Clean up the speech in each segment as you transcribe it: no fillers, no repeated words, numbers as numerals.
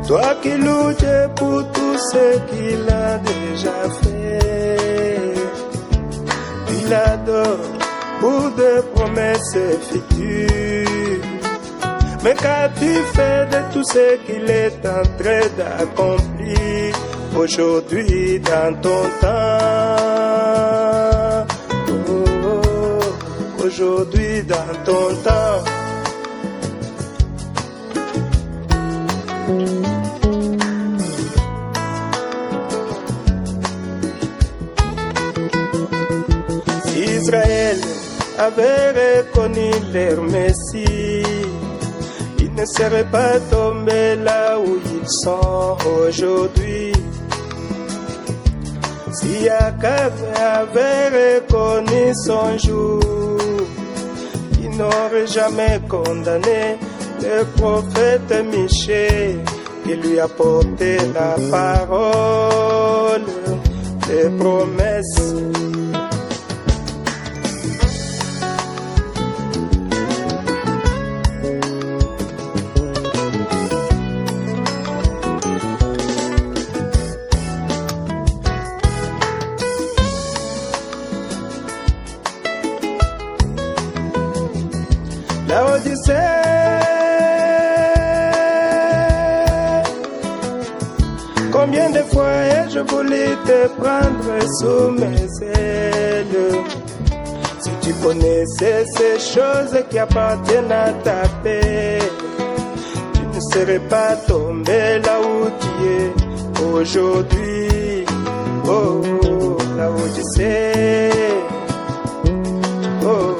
Toi qui luttes pour tout ce qu'il a déjà fait, tu l'adores pour des promesses futures. Mais qu'as-tu fait de tout ce qu'il est en train d'accomplir aujourd'hui dans ton temps? Aujourd'hui dans ton temps. Si Israël avait reconnu leur Messie, ils ne seraient pas tombés là où ils sont aujourd'hui. Si Akab avait reconnu son jour, il n'aurait jamais condamné le prophète Michée qui lui a porté la parole, les promesses. La Odyssée, combien de fois ai-je voulu te prendre sous mes ailes? Si tu connaissais ces choses qui appartiennent à ta paix, tu ne serais pas tombé là où tu es aujourd'hui. Oh, la Odyssée. Oh,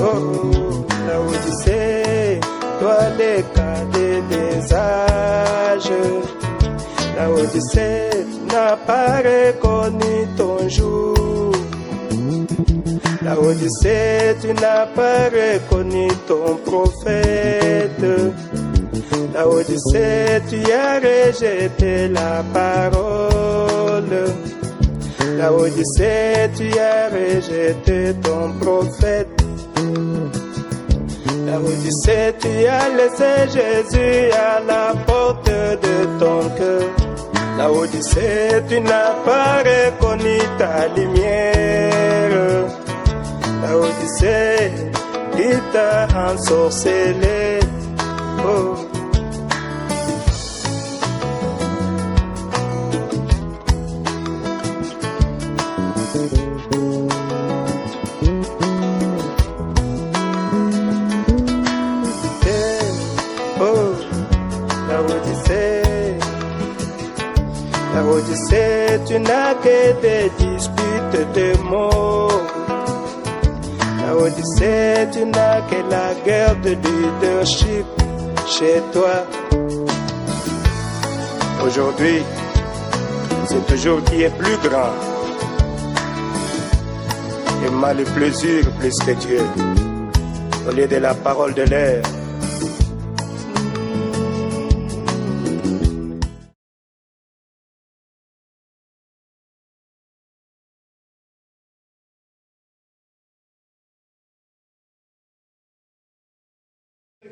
oh. La Odyssée, toi les cadets des âges. La Odyssée n'a pas reconnu ton jour. La Odyssée, tu n'as pas reconnu ton prophète. La Odyssée, tu as rejeté la parole. La Odyssée, tu as rejeté ton prophète. La Odyssée, tu as laissé Jésus à la porte de ton cœur. La Odyssée, tu n'as pas reconnu ta lumière. La Odyssée, qui t'a ensorcelé. Oh. La Odyssée, tu n'as que des disputes de mots. La Odyssée, tu n'as que la guerre de leadership chez toi. Aujourd'hui, c'est toujours qui est plus grand. Et m'a le plaisir plus que Dieu. Au lieu de la parole de l'air.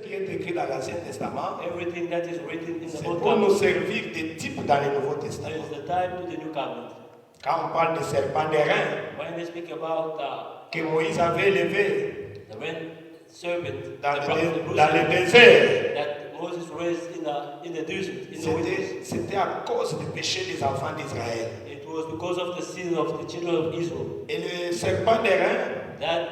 Qui est écrit dans l'Ancien Testament, everything that is written in the c'est Old pour nous Covenant servir de type dans le Nouveau is Testament. the type to the New Covenant. Quand on parle de serpent d'airain When they speak about que Moïse avait élevé the red serpent dans the le désert, that Moses raised in the desert, in the wilderness, c'était à cause du péché des enfants d'Israël. it was because of the sin of the children of Israel. Et le serpent d'airain That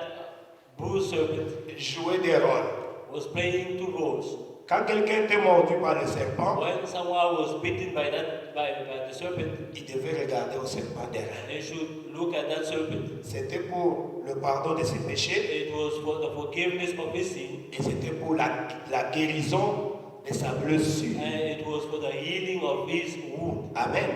bruised serpent jouait des rôles. was playing two roles. Quand quelqu'un était mordu par le serpent, When someone was bitten by the serpent, il devait regarder au serpent derrière. they should look at that serpent. C'était pour le pardon de ses péchés It was for the forgiveness of his sin, et c'était pour la guérison de sa blessure. and it was for the healing of his wound. Amen.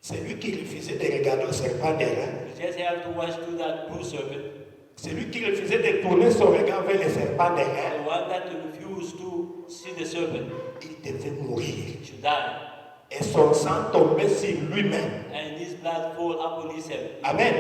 C'est lui qui refusait de regarder au serpent derrière. You just have to watch through that blue serpent. C'est lui qui refusait de tourner son regard vers le serpent derrière. The one that refused to see the serpent Il devait mourir. should die, Et son sang tombait sur lui-même. and his blood fall upon himself. Amen.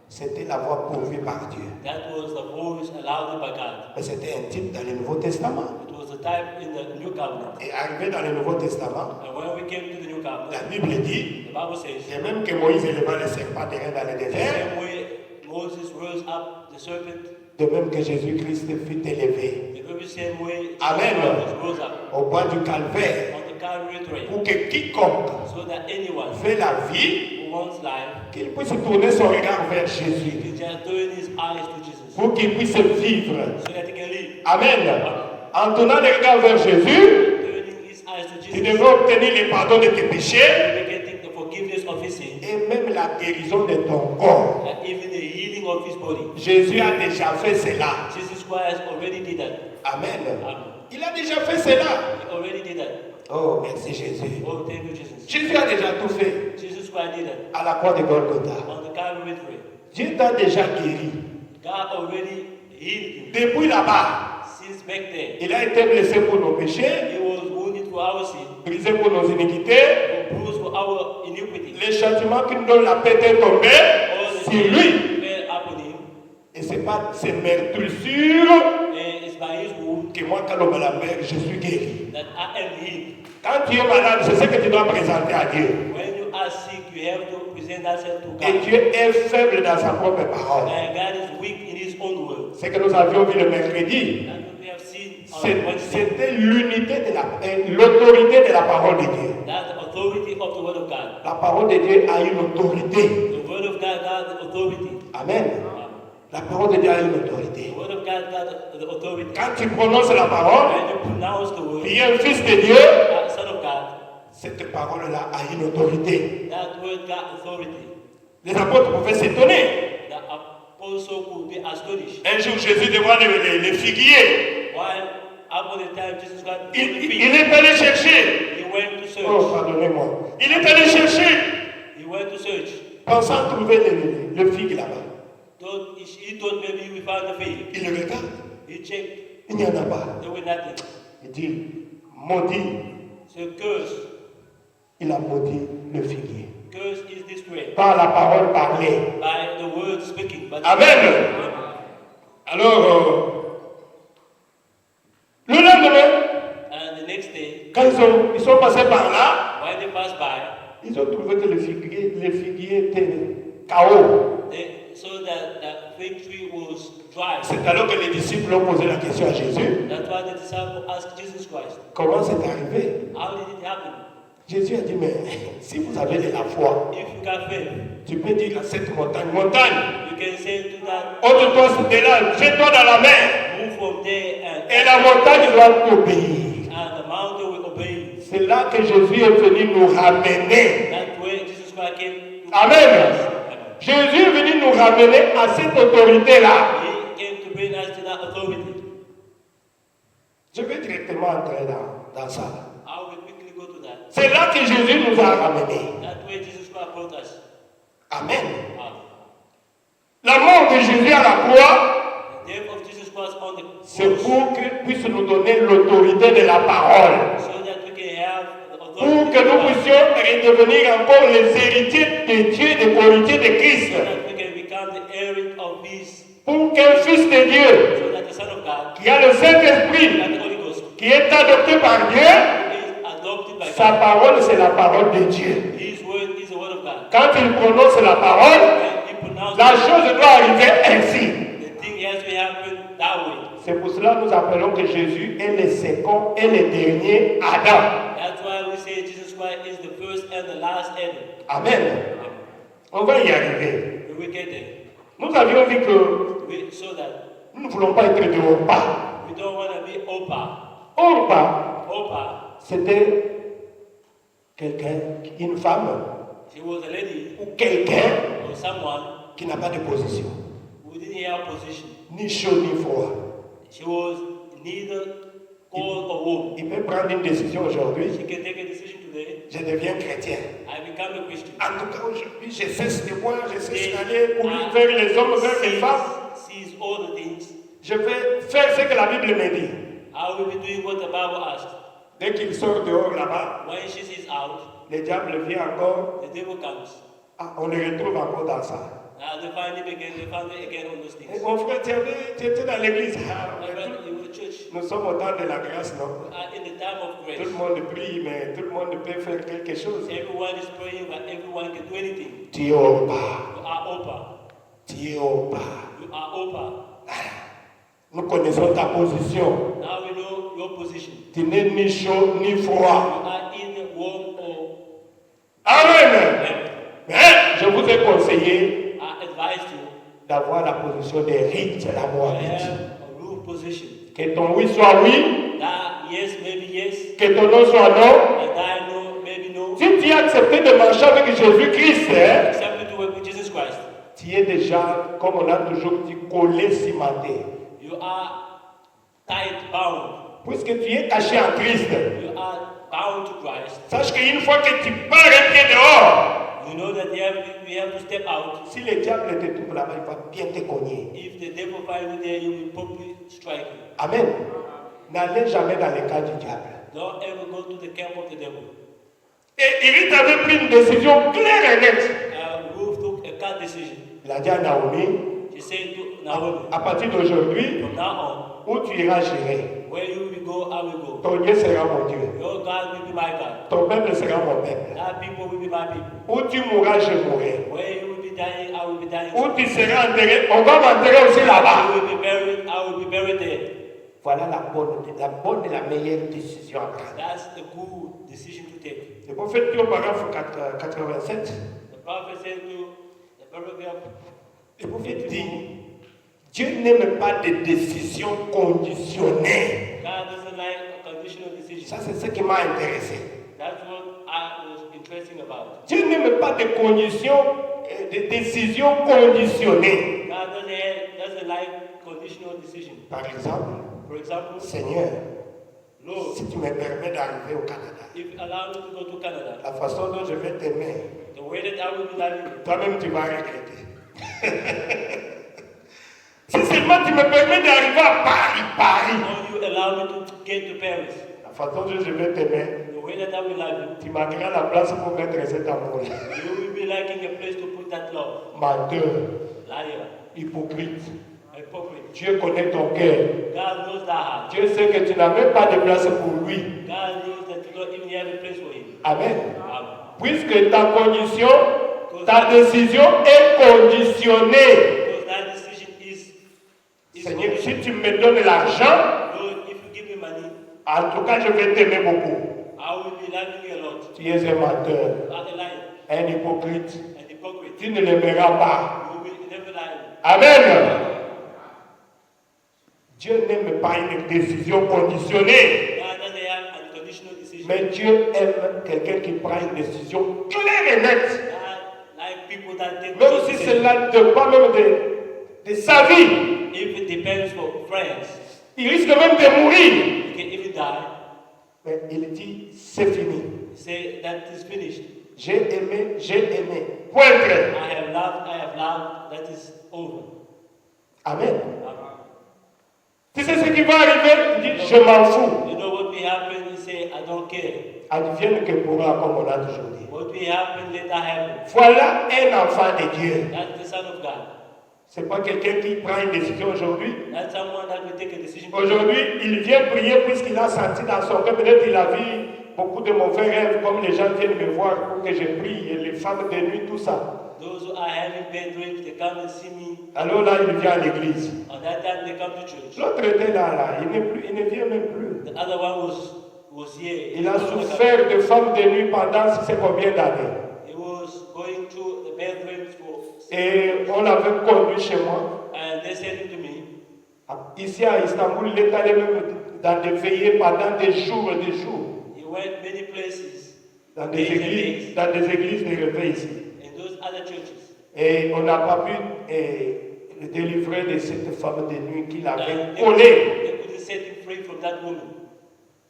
C'était la voix pourvue par Dieu. That was the voice allowed by God. Mais c'était un type dans le Nouveau Testament. It was a type in the New Covenant. Et arrivé dans le Nouveau Testament, And when we came to the New Covenant, la Bible dit, the Bible says, et même que Moïse éleva le serpent derrière dans le the désert, same way Moses rose up the serpent, de même que Jésus-Christ fut élevé the very same way Amen. Jesus rose up au bois du Calvaire, on the Calvary tree, pour que quiconque so that anyone fait la vie, who wants life, qu'il puisse tourner son regard vers Jésus, he just turn his eyes to Jesus, pour qu'il puisse vivre. so that he can live. Amen. En tournant le regard vers Jésus, Turning his eyes to tu Jesus, devrais obtenir le pardon de tes péchés you can get the forgiveness of his sin, et même la guérison de ton corps. and even the healing of his body. Jésus a déjà fait cela. Jesus Christ already did that. Amen. Amen. Il a déjà fait cela. He already did that. Oh, merci Jésus. Oh, thank you, Jesus. Jésus a déjà tout fait Jesus Christ did that à la croix de Golgotha. on the Calvary tree. Dieu t'a déjà guéri. God already healed him. Depuis là-bas, Since back then, il a été blessé pour nos péchés, he was wounded for our sin, brisé pour nos iniquités. bruised for our iniquity. Les châtiments qui nous donnent la paix étaient tombés All the sur lui. sin fell upon him, Et c'est pas ces meurtrissures and it's by his wound que moi, quand on me la mère, je suis guéri. that I am healed. Quand tu es malade, c'est ce que tu dois présenter à Dieu. When you are sick, you have to present yourself to Et God. Dieu est faible dans sa propre parole. And God is weak in his own word. C'est que nous avions vu le mercredi. That's what we have seen on Wednesday. C'était l'unité de l'autorité de la parole de Dieu. That's the authority of the word of God. La parole de Dieu a une autorité. The word of God got the authority. Amen. La parole de Dieu a une autorité. The word of God got the authority. Quand tu prononces la parole, When you pronounce the word, tu es un fils de Dieu, Son of God, cette parole-là a une autorité. that word got authority. Les apôtres pouvaient s'étonner. The apostle could be astonished. Un jour, Jésus devant les figuiers, While upon the time Jesus got il est allé chercher. he went to Oh, search. pardonnez-moi. Il est allé chercher, He went to search. pensant trouver le figue là-bas. He thought maybe we found the fig. Il le regarde, He checked. il n'y en a pas. There were nothing. Il dit, maudit, So curse. il a maudit le figuier. Curse is this way. Par la parole parlée. By the word speaking. But Amen. Alors, le lendemain, and the next day, quand ils sont passés par là, when they passed by, ils ont trouvé que le figuier était KO. they saw that the fig tree was dry. C'est alors que les disciples ont posé la question à Jésus. That's why the disciple asked Jesus Christ, Comment c'est arrivé? how did it happen? Jésus a dit, mais si vous avez de la foi, If you got faith, tu peux dire à cette montagne, montagne, you can say to that, ôte-toi de là, jette-toi dans la mer. move from there Et la montagne doit t'obéir. and the mountain will obey you. C'est là que Jésus est venu nous ramener. That's where Jesus Christ came to Amen. Jésus est venu nous ramener à cette autorité-là. He came to bring us to that authority. Je vais directement entrer dans ça. I will quickly go to that. C'est là que Jésus nous a ramenés. That's where Jesus Christ brought us. Amen. Amen. La mort de Jésus à la croix, The death of Jesus Christ on the c'est cross, pour qu'il puisse nous donner l'autorité de la parole. so that we can have the Pour authority que nous puissions redevenir encore les héritiers de Dieu, des héritiers de Christ. so that we can become the heir of His, Pour qu'un fils de Dieu, so that the Son of God, qui a le Saint-Esprit, that the Holy Ghost, qui est adopté par Dieu, is adopted by sa God. parole, c'est la parole de Dieu. His word is the word of God. Quand il prononce la parole, When He pronounces la chose doit arriver ainsi. the thing has to happen that way. C'est pour cela que nous appelons que Jésus est le second et le dernier Adam. That's why we say Jesus Christ is the first and the last Adam. Amen. On va y arriver. When we get there, Nous avions vu que we saw that nous ne voulons pas être de repas. we We don't want to be Opa. Orpa, Opa, c'était quelqu'un, une femme she was a lady ou quelqu'un or someone qui n'a pas de position, who didn't have position. ni chaud ni froid. She was neither cold or warm. Il peut prendre une décision aujourd'hui, She can take a decision today. je deviens chrétien. I become a Christian. En tout cas, aujourd'hui, je cesse de boire, je cesse d'aller pour vers les hommes, vers les femmes. Sees all the things. Je vais faire ce que la Bible me dit. I will be doing what the Bible asked. Dès qu'il sort dehors là-bas, When she sees out, le diable vient encore. the devil comes. Ah, on le retrouve encore dans ça. They find him again. They find it again on those Et things. mon frère, tu étais dans l'église. Ah, My friend, you were church. nous sommes au temps de la grâce, non? We are in the time of Tout grace. le monde prie, mais tout le monde peut faire quelque chose. Everyone is praying, but everyone can do anything. Tu es au pas. You are Opa. Tu es au pas. You are Opa. Nous connaissons ta position. Now we know your position. Tu n'es ni chaud ni You froid. are in warm or Amen. wet. Mais je vous ai conseillé I advise you d'avoir la position des rites, c'est la to moabite. have a rule position. Que ton oui soit oui, That yes, maybe yes, que ton non soit non. and that no, maybe no. Si tu as accepté de marcher avec Jésus-Christ, hein, Accept to work with Jesus Christ. tu es déjà, comme on a toujours dit, collé, cimenté. You are tight bound. Puisque tu es caché en Christ, You are bound to Christ. sache qu'une fois que tu pars un pied dehors, You know that we have to step out. si le diable te trouve là-bas, il va bien te cogner. If the devil finds you there, he will probably strike you. Amen. N'allez jamais dans le cas du diable. Don't ever go to the camp of the devil. Et Irith avait pris une décision claire et nette. Ruth took a cut decision. Il a dit à Naomi, She said to Naomi, à partir d'aujourd'hui, from now où tu iras gérer, on, where you will go, I will go. ton Dieu sera mon Dieu. Your God will be my God. Ton peuple sera mon peuple. That people will be my people. Où tu mourras, je mourrai. Where you will be dying, I will be dying. Où tu seras enterré, on va m'enterrer aussi là-bas. You will be buried, I will be buried there. Voilà la bonne et la meilleure décision à prendre. That's the good decision to take. Le prophète dit au paragraphe 87, The prophet said to the paragraph, le prophète dit, Dieu n'aime pas des décisions conditionnées. God doesn't like a conditional decision. Ça, c'est ce qui m'a intéressé. That's what I was interested about. Dieu n'aime pas des conditions, des décisions conditionnées. God doesn't like conditional decision. Par exemple, For example, Seigneur, Lord, si tu me permets d'arriver au Canada, if you allow me to go to Canada, la façon dont je vais t'aimer, the way that I will be loving you, toi-même tu vas regretter. Si seulement tu me permets d'arriver à Paris, or you allow me to get to Paris, la façon dont je vais t'aimer, the way that I will love you, tu manqueras la place pour mettre cet amour. you will be liking a place to put that love. Menteur, Liar, hypocrite. hypocrite. Dieu connaît ton cœur. God knows that heart. Dieu sait que tu n'as même pas de place pour lui. God knows that you don't even have a place for him. Amen. Amen. Puisque ta condition, ta décision est conditionnée. Because that decision is Seigneur, si tu me donnes l'argent, Lord, if you give me money, en tout cas, je vais t'aimer beaucoup. I will be loving you a lot. Tu es un menteur, You are a liar, un hypocrite. an hypocrite. Tu ne l'aimeras pas. You will never lie. Amen. Dieu n'aime pas une décision conditionnée. God doesn't have unconditional decision. Mais Dieu aime quelqu'un qui prend une décision claire et nette. God like people that take Même si decisions. cela ne dépend même de sa vie. If it depends for friends, Il risque même de mourir. you can even die. Mais il dit, c'est fini. Say that is finished. J'ai aimé, pointre. I have loved, that is over. Amen. Amen. Tu sais ce qui va arriver? Il dit, je m'en fous. You know what will happen? You say, I don't care. Advienne que pourra, comme on a toujours dit. What will happen, let that happen. Voilà un enfant de Dieu. That's the Son of God. C'est pas quelqu'un qui prend une décision aujourd'hui. That's someone that will take a decision. Aujourd'hui, il vient prier puisqu'il a senti dans son cœur, peut-être il a vu beaucoup de mauvais rêves, comme les gens viennent me voir pour que je prie, et les femmes de nuit, tout ça. Those who are having bad dreams, they come and see me. Alors là, il vient à l'église. At that time, they come to church. L'autre était là, il ne vient même plus. The other one was here. Il a souffert de femmes de nuit pendant je sais combien d'années. He was going through the bad dreams for. Et on l'avait conduit chez moi. And they said to me, Ici à Istanbul, il est allé même dans des veillées pendant des jours et des jours. He went many places, Dans des églises de réveil ici. in those other churches. Et on n'a pas pu le délivrer de cette femme de nuit qu'il avait They collée. couldn't set him free from that woman.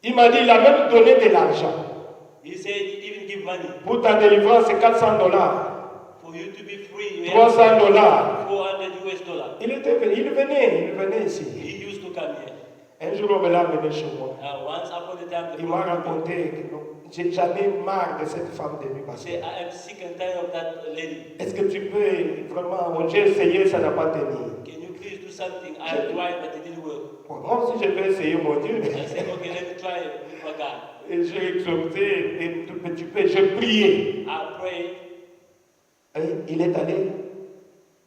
Il m'a dit, il a même donné de l'argent. He said, even give money. Pour ta délivrance, c'est $400. For you to be free, you have $300. $400. Il venait ici. He used to come here. Un jour, on me l'a amené chez moi. Once upon a time, Il m'a raconté que j'en ai marre de cette femme de nuit. he said, I am sick and tired of that lady. Est-ce que tu peux vraiment, j'ai essayé, ça n'a pas tenu. Can you please do something? I tried, but it didn't work. Bon, moi aussi, je vais essayer, mon Dieu. I said, okay, let me try with my God. Et j'ai exhorté, et tu peux, j'ai prié. I prayed, Et il est allé.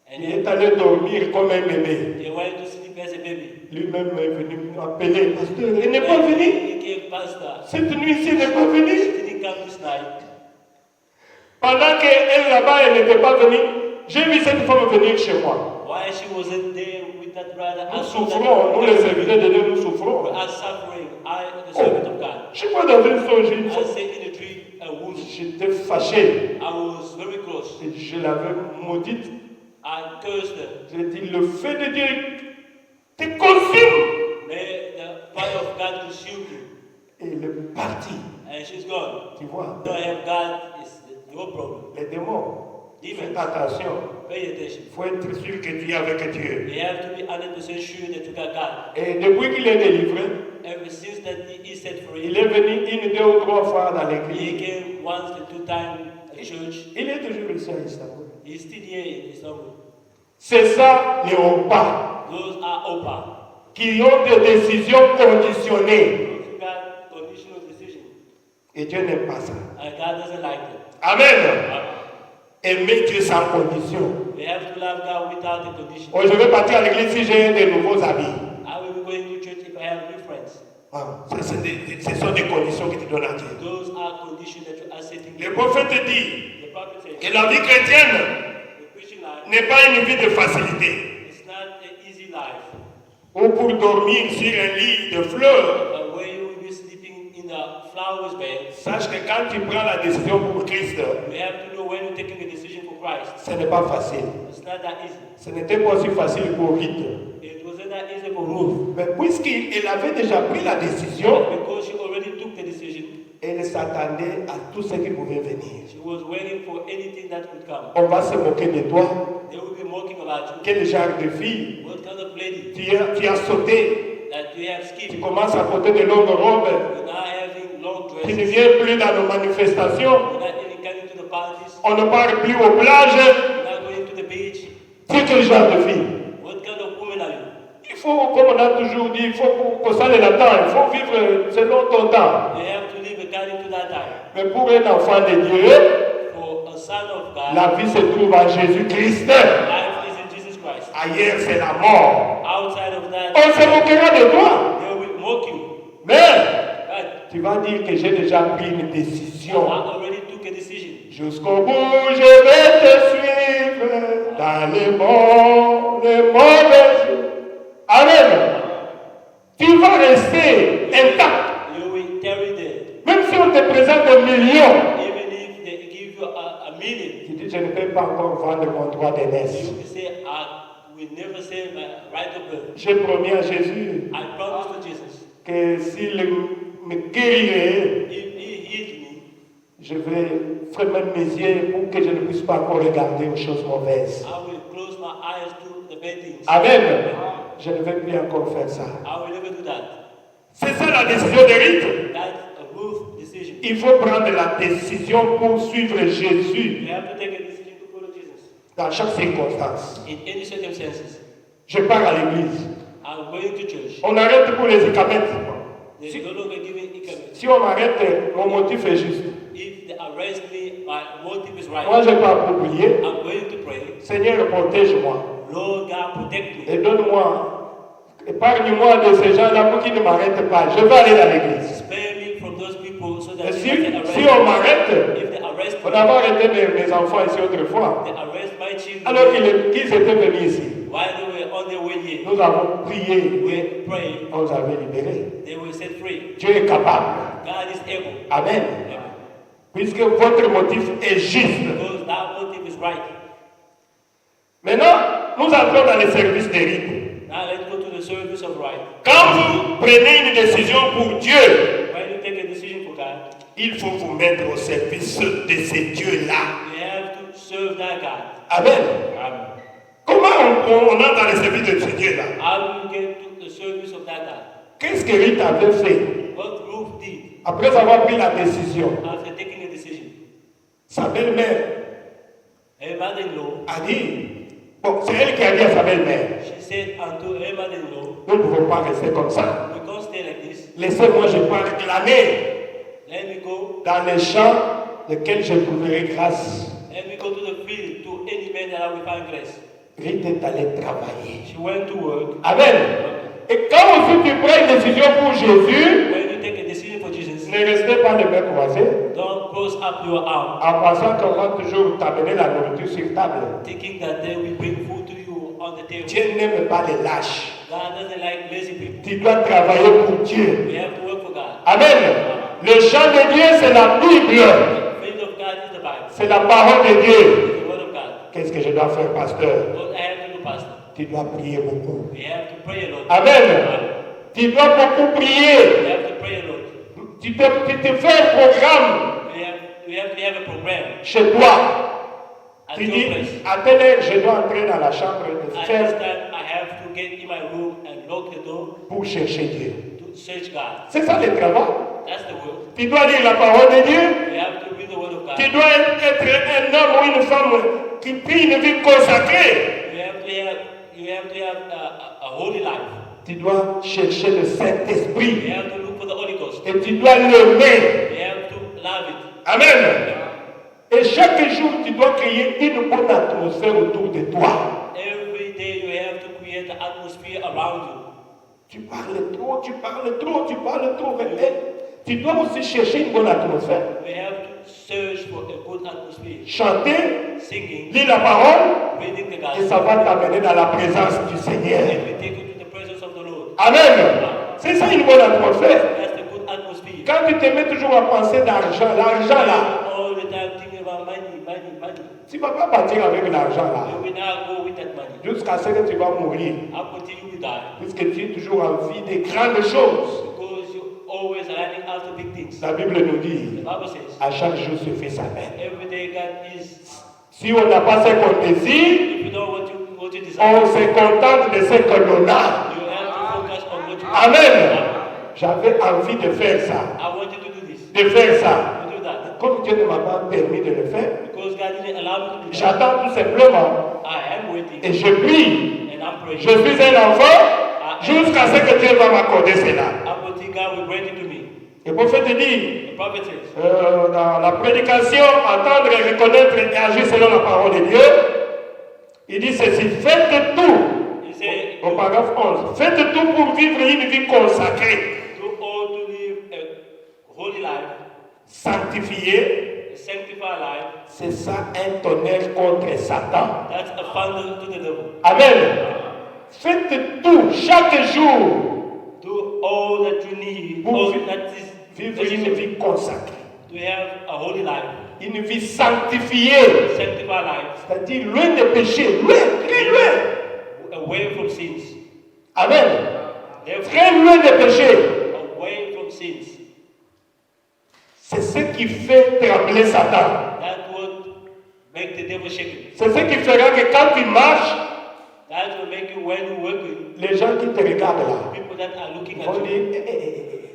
and Il est allé dormir comme un bébé. he went to sleep as a baby. Lui-même est venu m'appeler. Pasteur, il n'est pas venu. He came, Pastor. Cette nuit-ci, il n'est pas venu. He didn't come this night. Pendant qu'elle là-bas, elle n'était pas venue, j'ai vu cette femme venir chez moi. Why she wasn't there with that brother? Nous I saw that souffrons, nous les serviteurs de Dieu, nous souffrons. we are suffering. I, the servant of God. Je vois dans une songe, une I fois, said in a dream, a woman. j'étais fâché. I was very close. Et je l'avais maudite. I cursed her. J'ai dit, le feu de Dieu te consume. May the fire of God consume you. Et elle est partie. And she's gone. Tu vois, Don't have God is your problem. les démons. Demons. Faites attention. Pay attention. Il faut être sûr que tu es avec Dieu. You have to be 100% sure that you got God. Et depuis qu'il est délivré, Ever since that he is set free, il est venu 1, 2 ou 3 fois dans he l'église. came once and 2 times at church. Il est toujours ici à Istanbul. He's still here in Istanbul. C'est ça les repas Those are OPA. qui ont des décisions conditionnées. Those who got conditional decision. Et Dieu n'aime pas ça. And God doesn't like them. Amen. Aimer Dieu sans condition. We have to love God without a condition. Oh, je vais partir à l'église si j'ai de nouveaux amis. I will be going to church if I have new friends. Ah, ce sont des conditions que tu donnes à Dieu. Those are conditions that you are setting. Le prophète dit The prophet says, que la vie chrétienne the Christian life n'est pas une vie de facilité. is not an easy life. Ou pour dormir sur un lit de fleurs. Where you will be sleeping in a flower's bed. Sache que quand tu prends la décision pour Christ, You have to know when you're taking a decision for Christ. ce n'est pas facile. It's not that easy. Ce n'était pas aussi facile pour Ruth. It wasn't that easy for Ruth. Mais puisqu'elle avait déjà pris la décision, Because she already took the decision, elle s'attendait à tout ce qui pouvait venir. she was waiting for anything that could come. On va se moquer de toi. They will be mocking about you. Quel genre de fille? What kind of lady Tu as sauté. that you have Tu skipped? commences à porter de longues robes. You're not having long Tu ne dresses. viens plus dans nos manifestations. You're not even coming to the parties. On ne part plus aux plages. You're not going to the beach. Tu es quel genre de fille? What kind of woman are you? Il faut, comme on a toujours dit, il faut qu'on s'en ait le temps. Il faut vivre selon ton temps. You have to live according to that time. Mais pour un enfant de Dieu, For a son of God, la vie se trouve en Jésus-Christ. life is in Jesus Christ. Ailleurs, c'est la mort. Outside of that, On se moquera de toi. they will mock you. Mais But tu vas dire que j'ai déjà pris une I décision. already took a decision. Jusqu'au bout, je vais te suivre dans les mauvais jours. Amen. Tu vas rester intact. You will tarry there. Même si on te présente un million. Even if they give you a million, Tu dis, je ne peux pas encore vendre mon droit d'aînesse. you will say, I will never say my right of birth. J'ai promis à Jésus I promise to Jesus, que s'il me guérirait, if he healed me, je vais fermer mes yeux pour que je ne puisse pas encore regarder aux choses mauvaises. I will close my eyes to the bad things. Amen. Je ne vais plus encore faire ça. I will never do that. C'est ça la décision de Ruth. That's a Ruth decision. Il faut prendre la décision pour suivre Jésus You have to take a decision to follow Jesus. dans chaque circonstance. In any circumstances, Je pars à l'église. I'm going to church. On arrête pour les écamettes. They're no longer giving income. Si on m'arrête, mon motif est juste. If they arrest me, my motive is right. Moi, je pars pour prier. I'm going to pray. Seigneur, protège-moi. Lord God, protect me. Et donne-moi, épargne-moi de ces gens-là pour qu'ils ne m'arrêtent pas. Je vais aller dans l'église. Spare me from those people so that Et they can si arrest on me. m'arrête, If they arrest on me, avait arrêté mes enfants ici autrefois. they arrest my children. Alors qu'ils étaient venus ici. While they were were on their way here. Nous avons prié We et prayed. on les avait libérés. They were set free. Dieu est capable. God is able. Amen. Amen. Puisque votre motif est juste. Because that motive is right. Maintenant, nous entrons dans le service des rites. Now let's go to the service of right. Quand vous prenez une décision pour Dieu, When you take a decision for God, il faut vous mettre au service de ces dieux-là. you have to serve that God. Amen. Amen. Comment on entre dans le service de ces dieux-là? How do you get to the service of that God? Qu'est-ce que Ruth avait fait What Ruth did après avoir pris la décision? after taking a decision? Sa belle-mère Her mother-in-law, a dit, bon, c'est elle qui a dit à sa belle-mère, she said unto her mother-in-law, nous ne pouvons pas rester comme ça. we can't stay like this. Laissez-moi, je pars glaner Let me go. dans les champs desquels je trouverai grâce. Let me go to the field to any man that I will find grace. Ruth est allée travailler. She went to work. Amen. Et quand aussi tu prends une décision pour Jésus, When you take a decision for Jesus, ne restez pas les mains croisées, don't close up your arm, en pensant qu'on va toujours t'amener la nourriture sur table. thinking that they will bring food to you on the table. Dieu n'aime pas les lâches. God doesn't like lazy people. Tu dois travailler pour Dieu. We have to work for God. Amen. Le chant de Dieu, c'est la Bible. The faith of God is the Bible. C'est la parole de Dieu. It's the word of God. Qu'est-ce que je dois faire, pasteur? What I have to do, Pastor? Tu dois prier beaucoup. We have to pray a lot. Amen. Tu dois beaucoup prier. We have to pray a lot. Tu te fais un programme We have to have a program chez toi. at Tu your dis, place. à telle heure, je dois entrer dans la chambre de At faire this time, I have to get in my room and lock the door pour chercher Dieu. to search God. C'est ça le travail. That's the word. Tu dois lire la parole de Dieu. We have to read the word of God. Tu dois être un homme ou une femme qui prie une vie consacrée. You have to have a holy life. Tu dois chercher le Saint-Esprit. You have to look for the Holy Ghost. Et tu dois l'aimer. You have to love it. Amen. Et chaque jour, tu dois créer une bonne atmosphère autour de toi. Every day you have to create the atmosphere around you. Tu parles trop, tu parles trop, tu parles trop. Mais tu dois aussi chercher une bonne atmosphère. We have to search for a good atmosphere. Chanter, Singing, lire la parole, reading the et gospel, ça va t'amener dans la présence du Seigneur. and we take you to the presence of the Lord. Amen. C'est ça une bonne atmosphère. That's the good atmosphere. Quand tu te mets toujours à penser d'argent, l'argent là, All the time thinking about money, money, money. tu ne vas pas partir avec l'argent là. You will not go with that money. Jusqu'à ce que tu vas mourir. Up until you will die. Puisque tu es toujours en vie des grandes choses. Because you're always running after big things. La Bible nous dit, The Bible says, à chaque jour se fait sa peine. every day God is, Si on n'a pas ce qu'on désire, if you know what you desire, on se contente de ce que l'on a. you have to focus on what you Amen. J'avais envie de faire ça, I want you to do this. de faire ça. You do that. Comme Dieu ne m'a pas permis de le faire, Because God didn't allow me to do that. j'attends tout simplement I am waiting. et je prie. And I'm praying. Je suis un enfant jusqu'à ce que Dieu va m'accorder cela. Up until God will grant it to me. Le prophète dit, The prophet says, dans la prédication, entendre et reconnaître et agir selon la parole de Dieu, il dit ceci, faites tout, he said, au paragraphe 11, faites tout pour vivre une vie consacrée, do all to live a holy life, sanctifiée, a sanctified life. c'est ça un tonnerre contre Satan. That's a thunder to the devil. Amen. Faites tout, chaque jour, Do all that you need, Pour all that is vivre une necessary vie consacrée, to have a holy life, une vie sanctifiée, sanctified life, c'est-à-dire loin des péchés, loin, très loin. away from sins. Amen. Therefore, Très loin des péchés. away from sins. C'est ce qui fait trembler Satan. That would make the devil shake. C'est ce qui fera que quand tu marches, That will make you, when you work with les gens qui te regardent là people that are looking vont at you, dire,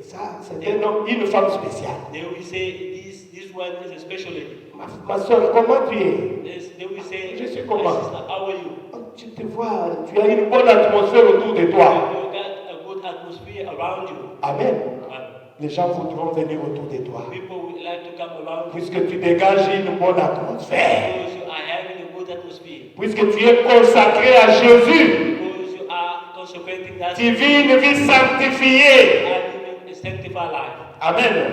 ça, c'est un homme, une femme spéciale. they will say, this one is a special lady. Ma soeur, comment tu es? They will say, Je suis my comment? sister, how are you? Tu te vois, tu as une bonne atmosphère autour de toi. You got a good atmosphere around you. Amen. And Les gens voudront venir autour de toi. people would like to come around you Puisque tu dégages une bonne atmosphère. because you are having a good atmosphere. Puisque tu es consacré à Jésus. Because you are consecrating that Tu vis une vie sanctifiée. and living a sanctified life. Amen.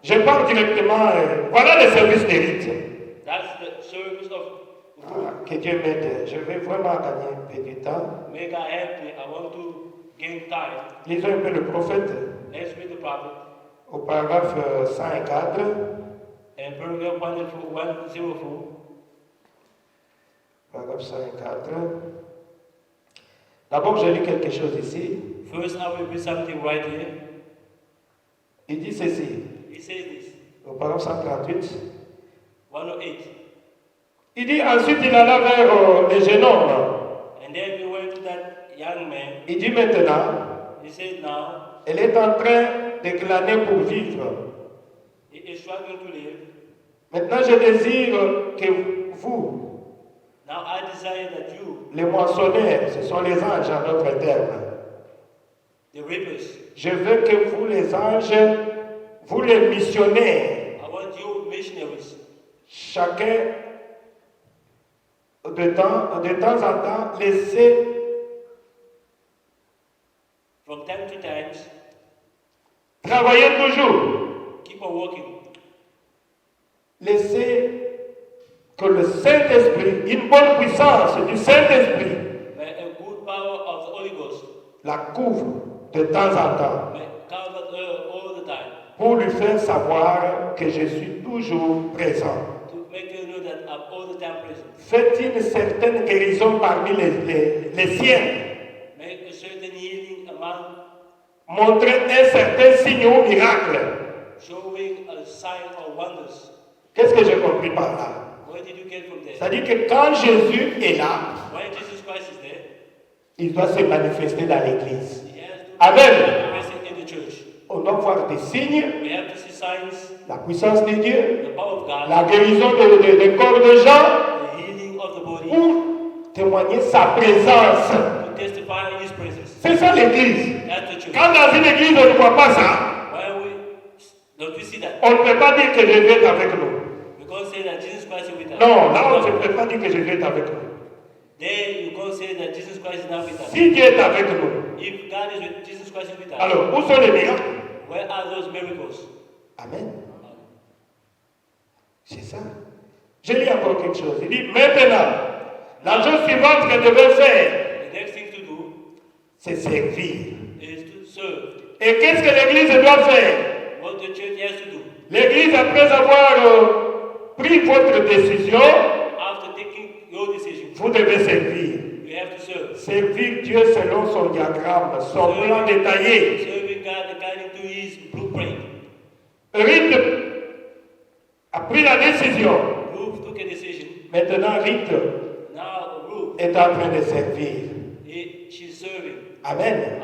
Je parle directement. Voilà le service des rites. That's the service of Que Dieu m'aide. Je vais vraiment gagner un peu de temps. May God help me. I want to gain time. Lisons un peu le prophète Let's read the prophet. au paragraphe 104. And paragraph 104. Paragraphe 104. D'abord, j'ai lu quelque chose ici. First, I will read something right here. Il dit ceci, He says this. au paragraphe 138. 108. Il dit ensuite il alla vers les jeunes hommes. And then we went to that young man. Il dit maintenant, He said now, elle est en train de glaner pour vivre. he is struggling to live. Maintenant, je désire que vous, Now I desire that you, les moissonneurs, ce sont les anges en notre terme. the reapers, Je veux que vous, les anges, vous les missionnaires, I want you missionaries, chacun de temps en temps, laissez from time to time, travailler toujours. keep on working. Laissez que le Saint-Esprit, une bonne puissance du Saint-Esprit, May a good power of the Holy Ghost la couvre de temps en temps may cover her all the time pour lui faire savoir que je suis toujours présent. to make you know that I'm all the time present. Faites une certaine guérison parmi les siens. Make a certain healing among, Montrez un certain signe ou miracle. showing a sign or wonders. Qu'est-ce que j'ai compris par là? Where did you get from there? C'est-à-dire que quand Jésus est là, When Jesus Christ is there, il doit se manifester dans l'église. he has to Amen. be manifested in the church. On doit voir des signes, We have to see signs, la puissance de Dieu, the power of God, la guérison des corps de gens, the healing of the body, pour témoigner sa présence. to testify His presence. C'est ça l'église. That's the church. Quand dans une église on ne voit pas ça, Don't we see that? on ne peut pas dire que je vais être avec nous. You can't say that Jesus Christ is with us. Non, là on ne peut pas dire que je vais être avec nous. There you can't say that Jesus Christ is not with us. Si Dieu est avec nous, If God is with Jesus Christ is with us, alors où sont les miracles? where are those miracles? Amen. C'est ça. Je lis encore quelque chose. Il dit maintenant, la chose suivante que je devais faire, The next thing to do c'est servir. is to serve. Et qu'est-ce que l'église doit faire? What the church has to do L'église, après avoir pris votre décision, after taking your decision, vous devez servir. you have to serve. Servir Dieu selon son diagramme, son plan détaillé. Serving God according to His blueprint. Ruth a pris la décision. Ruth took a decision. Maintenant, Ruth Now Ruth, est en train de servir. she's serving. Amen.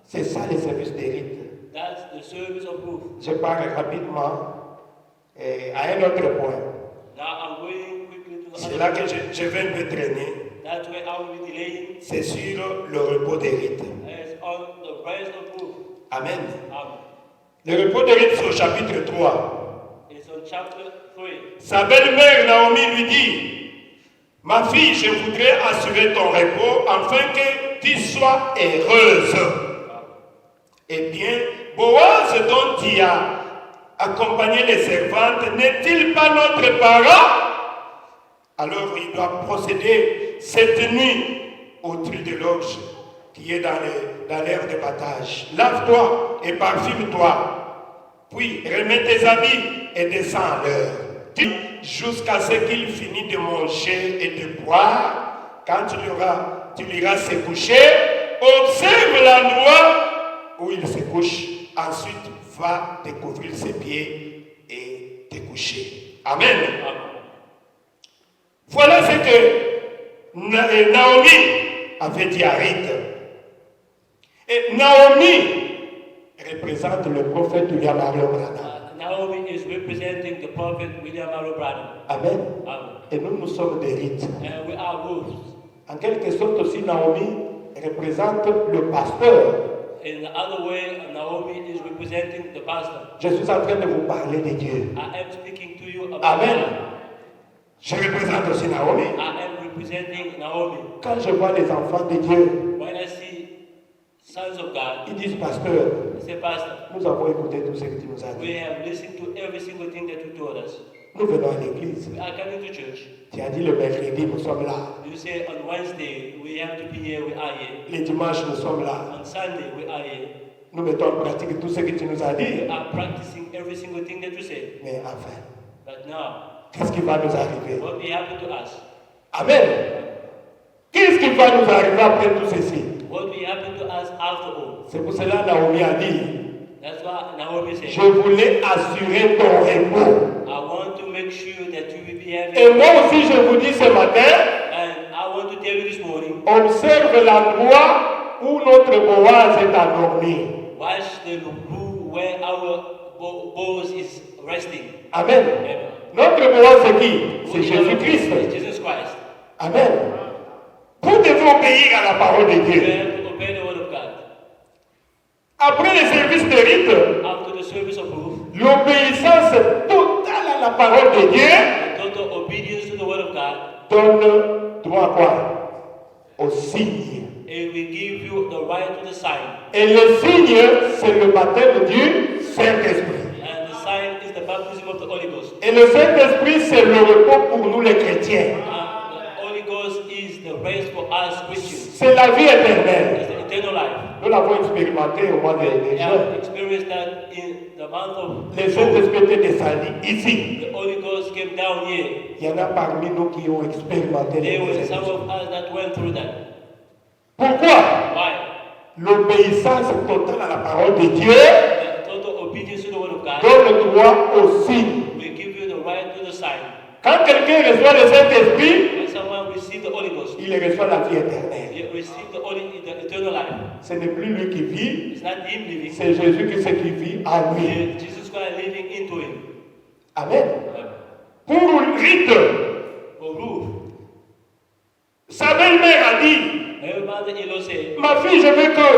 C'est ça le service de Ruth. That's the service of Ruth. Je parle rapidement à un autre point. Now I'm going quickly to the C'est other là point. que je vais me traîner. That's where I will be delaying. C'est sur le repos de Ruth. As on the rest of Ruth. Amen. Amen. Le repos de Ruth, c'est au chapitre 3. It's on chapter 3. Sa belle-mère Naomi lui dit, ma fille, je voudrais assurer ton repos afin que tu sois heureuse. Eh bien, Boaz, dont tu as accompagné les servantes, n'est-il pas notre parent? Alors il doit procéder cette nuit au tri de l'orge qui est dans l'air de battage. Lave-toi et parfume-toi, puis remets tes habits et descends à l'heure. Jusqu'à ce qu'il finisse de manger et de boire. Quand tu l'iras se coucher, observe l'endroit où il se couche. Ensuite, va te couvrir ses pieds et te coucher. Amen. Voilà ce que Naomi avait dit à Ruth. Et Naomi représente le prophète William Marion Branham. Naomi is representing the prophet William Marion Branham. Amen. Amen. Et nous sommes des Ruth. And we are Ruth. En quelque sorte aussi, Naomi représente le pasteur. In the other way, Naomi is representing the pastor. Je suis en train de vous parler de Dieu. I am speaking to you about Amen. God. Je représente aussi Naomi. I am representing Naomi. Quand je vois les enfants de Dieu, When I see sons of God, ils disent, pasteur, I say, Pastor, nous avons écouté tout ce que tu nous as we dit. have listened to every single thing that you told us. Nous venons à l'église. We are coming to church. Tu as dit le mercredi, nous sommes là. You say on Wednesday we have to be here, we are here. Les dimanches, nous sommes là. On Sunday we are here. Nous mettons en pratique tout ce que tu nous as dit. We are practicing every single thing that you say. Mais enfin, But now, qu'est-ce qui va nous arriver? what will happen to us? Amen. Qu'est-ce qui va nous arriver après tout ceci? What will happen to us after all? C'est pour cela que Naomi a dit, That's why Naomi said, je voulais assurer ton repos. I want to make sure that you will be having. Et moi aussi, je vous dis ce matin, And I want to tell you this morning, observe l'endroit où notre Boaz est endormi. watch the room where our Boaz is resting. Amen. Amen. Notre Boaz, c'est qui? C'est Jésus-Christ. It's Jesus Christ. Amen. Vous devez obéir à la parole de You Dieu. have to obey the word of God. Après le service de rite, After the service of proof, l'obéissance totale à la parole de Dieu the total obedience to the word of God, donne droit à quoi? Au signe. it will give you the right to the sign. Et le signe, c'est le baptême du Saint-Esprit. And the sign is the baptism of the Holy Ghost. Et le Saint-Esprit, c'est le repos pour nous les chrétiens. The Holy Ghost is the rest for us Christians. C'est la vie éternelle. It's the eternal life. Nous l'avons expérimenté au mois de We juin. have experienced that in the month of Le Saint-Esprit était descendu ici. the Holy Ghost came down here. Il y en a parmi nous qui ont expérimenté There les were some Saint-Esprit. of us that went through that. Pourquoi? Why? L'obéissance totale à la parole de Dieu The total obedience to the word of God donne droit au signe. will give you the right to the sign. Quand quelqu'un reçoit le Saint-Esprit, When someone receives the Holy Ghost, il reçoit la vie éternelle. he receives the eternal life. Ce n'est plus lui qui vit, It's not him living, c'est Jésus qui vit en lui. it's Jesus Christ living into him. Amen. Pour le rite, For Ruth, sa belle-mère a dit, her mother-in-law said, ma fille, je veux que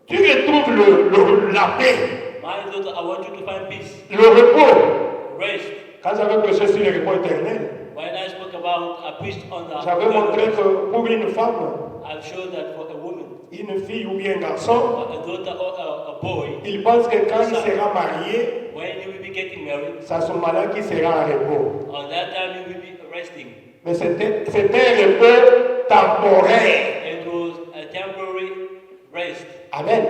tu retrouves la paix, my daughter, I want you to find peace, le repos. rest. Quand j'avais prêché sur le repos éternel, When I spoke about, I preached on the, j'avais montré que pour une femme, I've shown that for a woman, une fille ou bien un garçon, a daughter or a boy, il pense que quand il sera marié, when he will be getting married, c'est à ce moment-là qu'il sera en repos. on that time he will be resting. Mais c'était un repos temporaire. It was a temporary rest. Amen.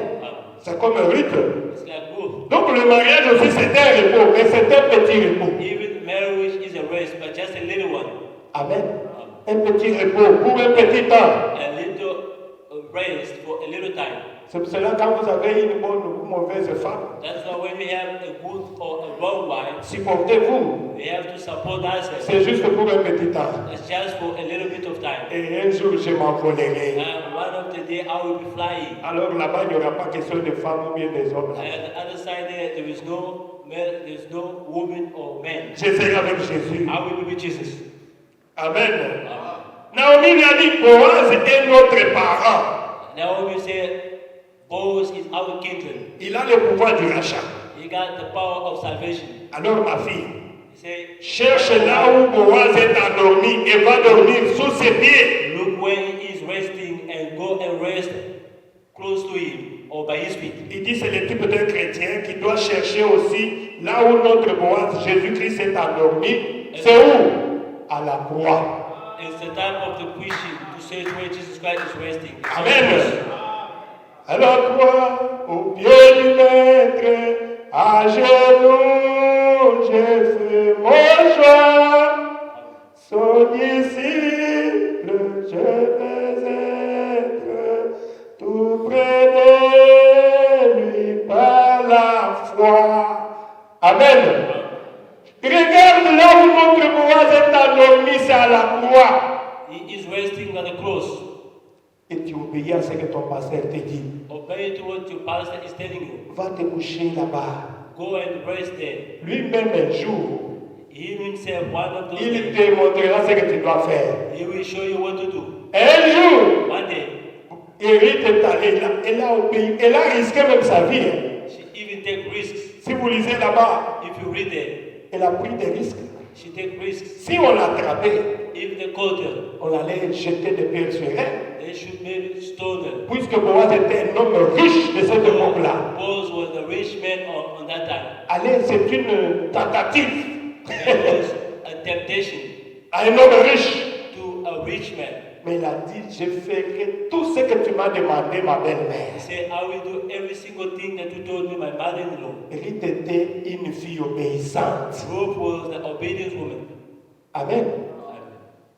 C'est comme un rite. It's like Ruth. Donc le mariage aussi c'était un repos, mais c'était un petit repos. Even marriage is a rest, but just a little one. Amen. Un petit repos pour un petit temps. A little rest for a little time. C'est pour cela que quand vous avez une bonne ou mauvaise femme, That's why when we have a good or a wrong wife, supportez-vous. we have to support ourselves. C'est juste pour un petit temps. It's just for a little bit of time. Et un jour je m'envolerai. And one of the day I will be flying. Alors là-bas, il n'y aura pas question de femmes ou bien des hommes. And at the other side there is no male, there's no woman or man. Je serai avec Jésus. I will be with Jesus. Amen. Naomi lui a dit, Boaz est notre parent. Naomi said, Boaz is our kindred. Il a le pouvoir du rachat. He got the power of salvation. Alors ma fille, He said, cherche là où Boaz est endormi et va dormir sous ses pieds. look where he is resting and go and rest close to him or by his feet. Il dit c'est le type d'un chrétien qui doit chercher aussi là où notre Boaz, Jésus-Christ, est endormi. C'est où? À la croix. It's the time of the Christian to search where Jesus Christ is resting. Amen. À la croix, au pied du maître, à genoux, j'ai fait mon choix. Son disciple, je vais être tout près de lui par la foi. Amen. Regarde là où notre Boaz est endormi, c'est à la croix. He is resting on the cross. Et tu obéis à ce que ton pasteur te dit. Obey to what your pastor is telling you. Va te coucher là-bas. Go and rest there. Lui-même un jour, He himself, one of those il days, te montrera ce que tu dois faire. he will show you what to do. Un jour, One day, Eric est allé, elle a obéi, elle a risqué même sa vie. she even take risks. Si vous lisez là-bas, If you read there, elle a pris des risques. she take risks. Si on l'attrapait, If they caught her, on allait jeter des pierres sur elle. they should maybe stone her. Puisque Boaz était un homme riche de cette époque-là. Boaz was the rich man on that time. Allez, c'est une tentative There was a temptation à un homme riche. to a rich man. Mais il a dit, je ferai tout ce que tu m'as demandé, ma belle-mère. He said, I will do every single thing that you told me, my mother-in-law. Ruth était une fille obéissante. Ruth was the obedient woman. Amen. Amen.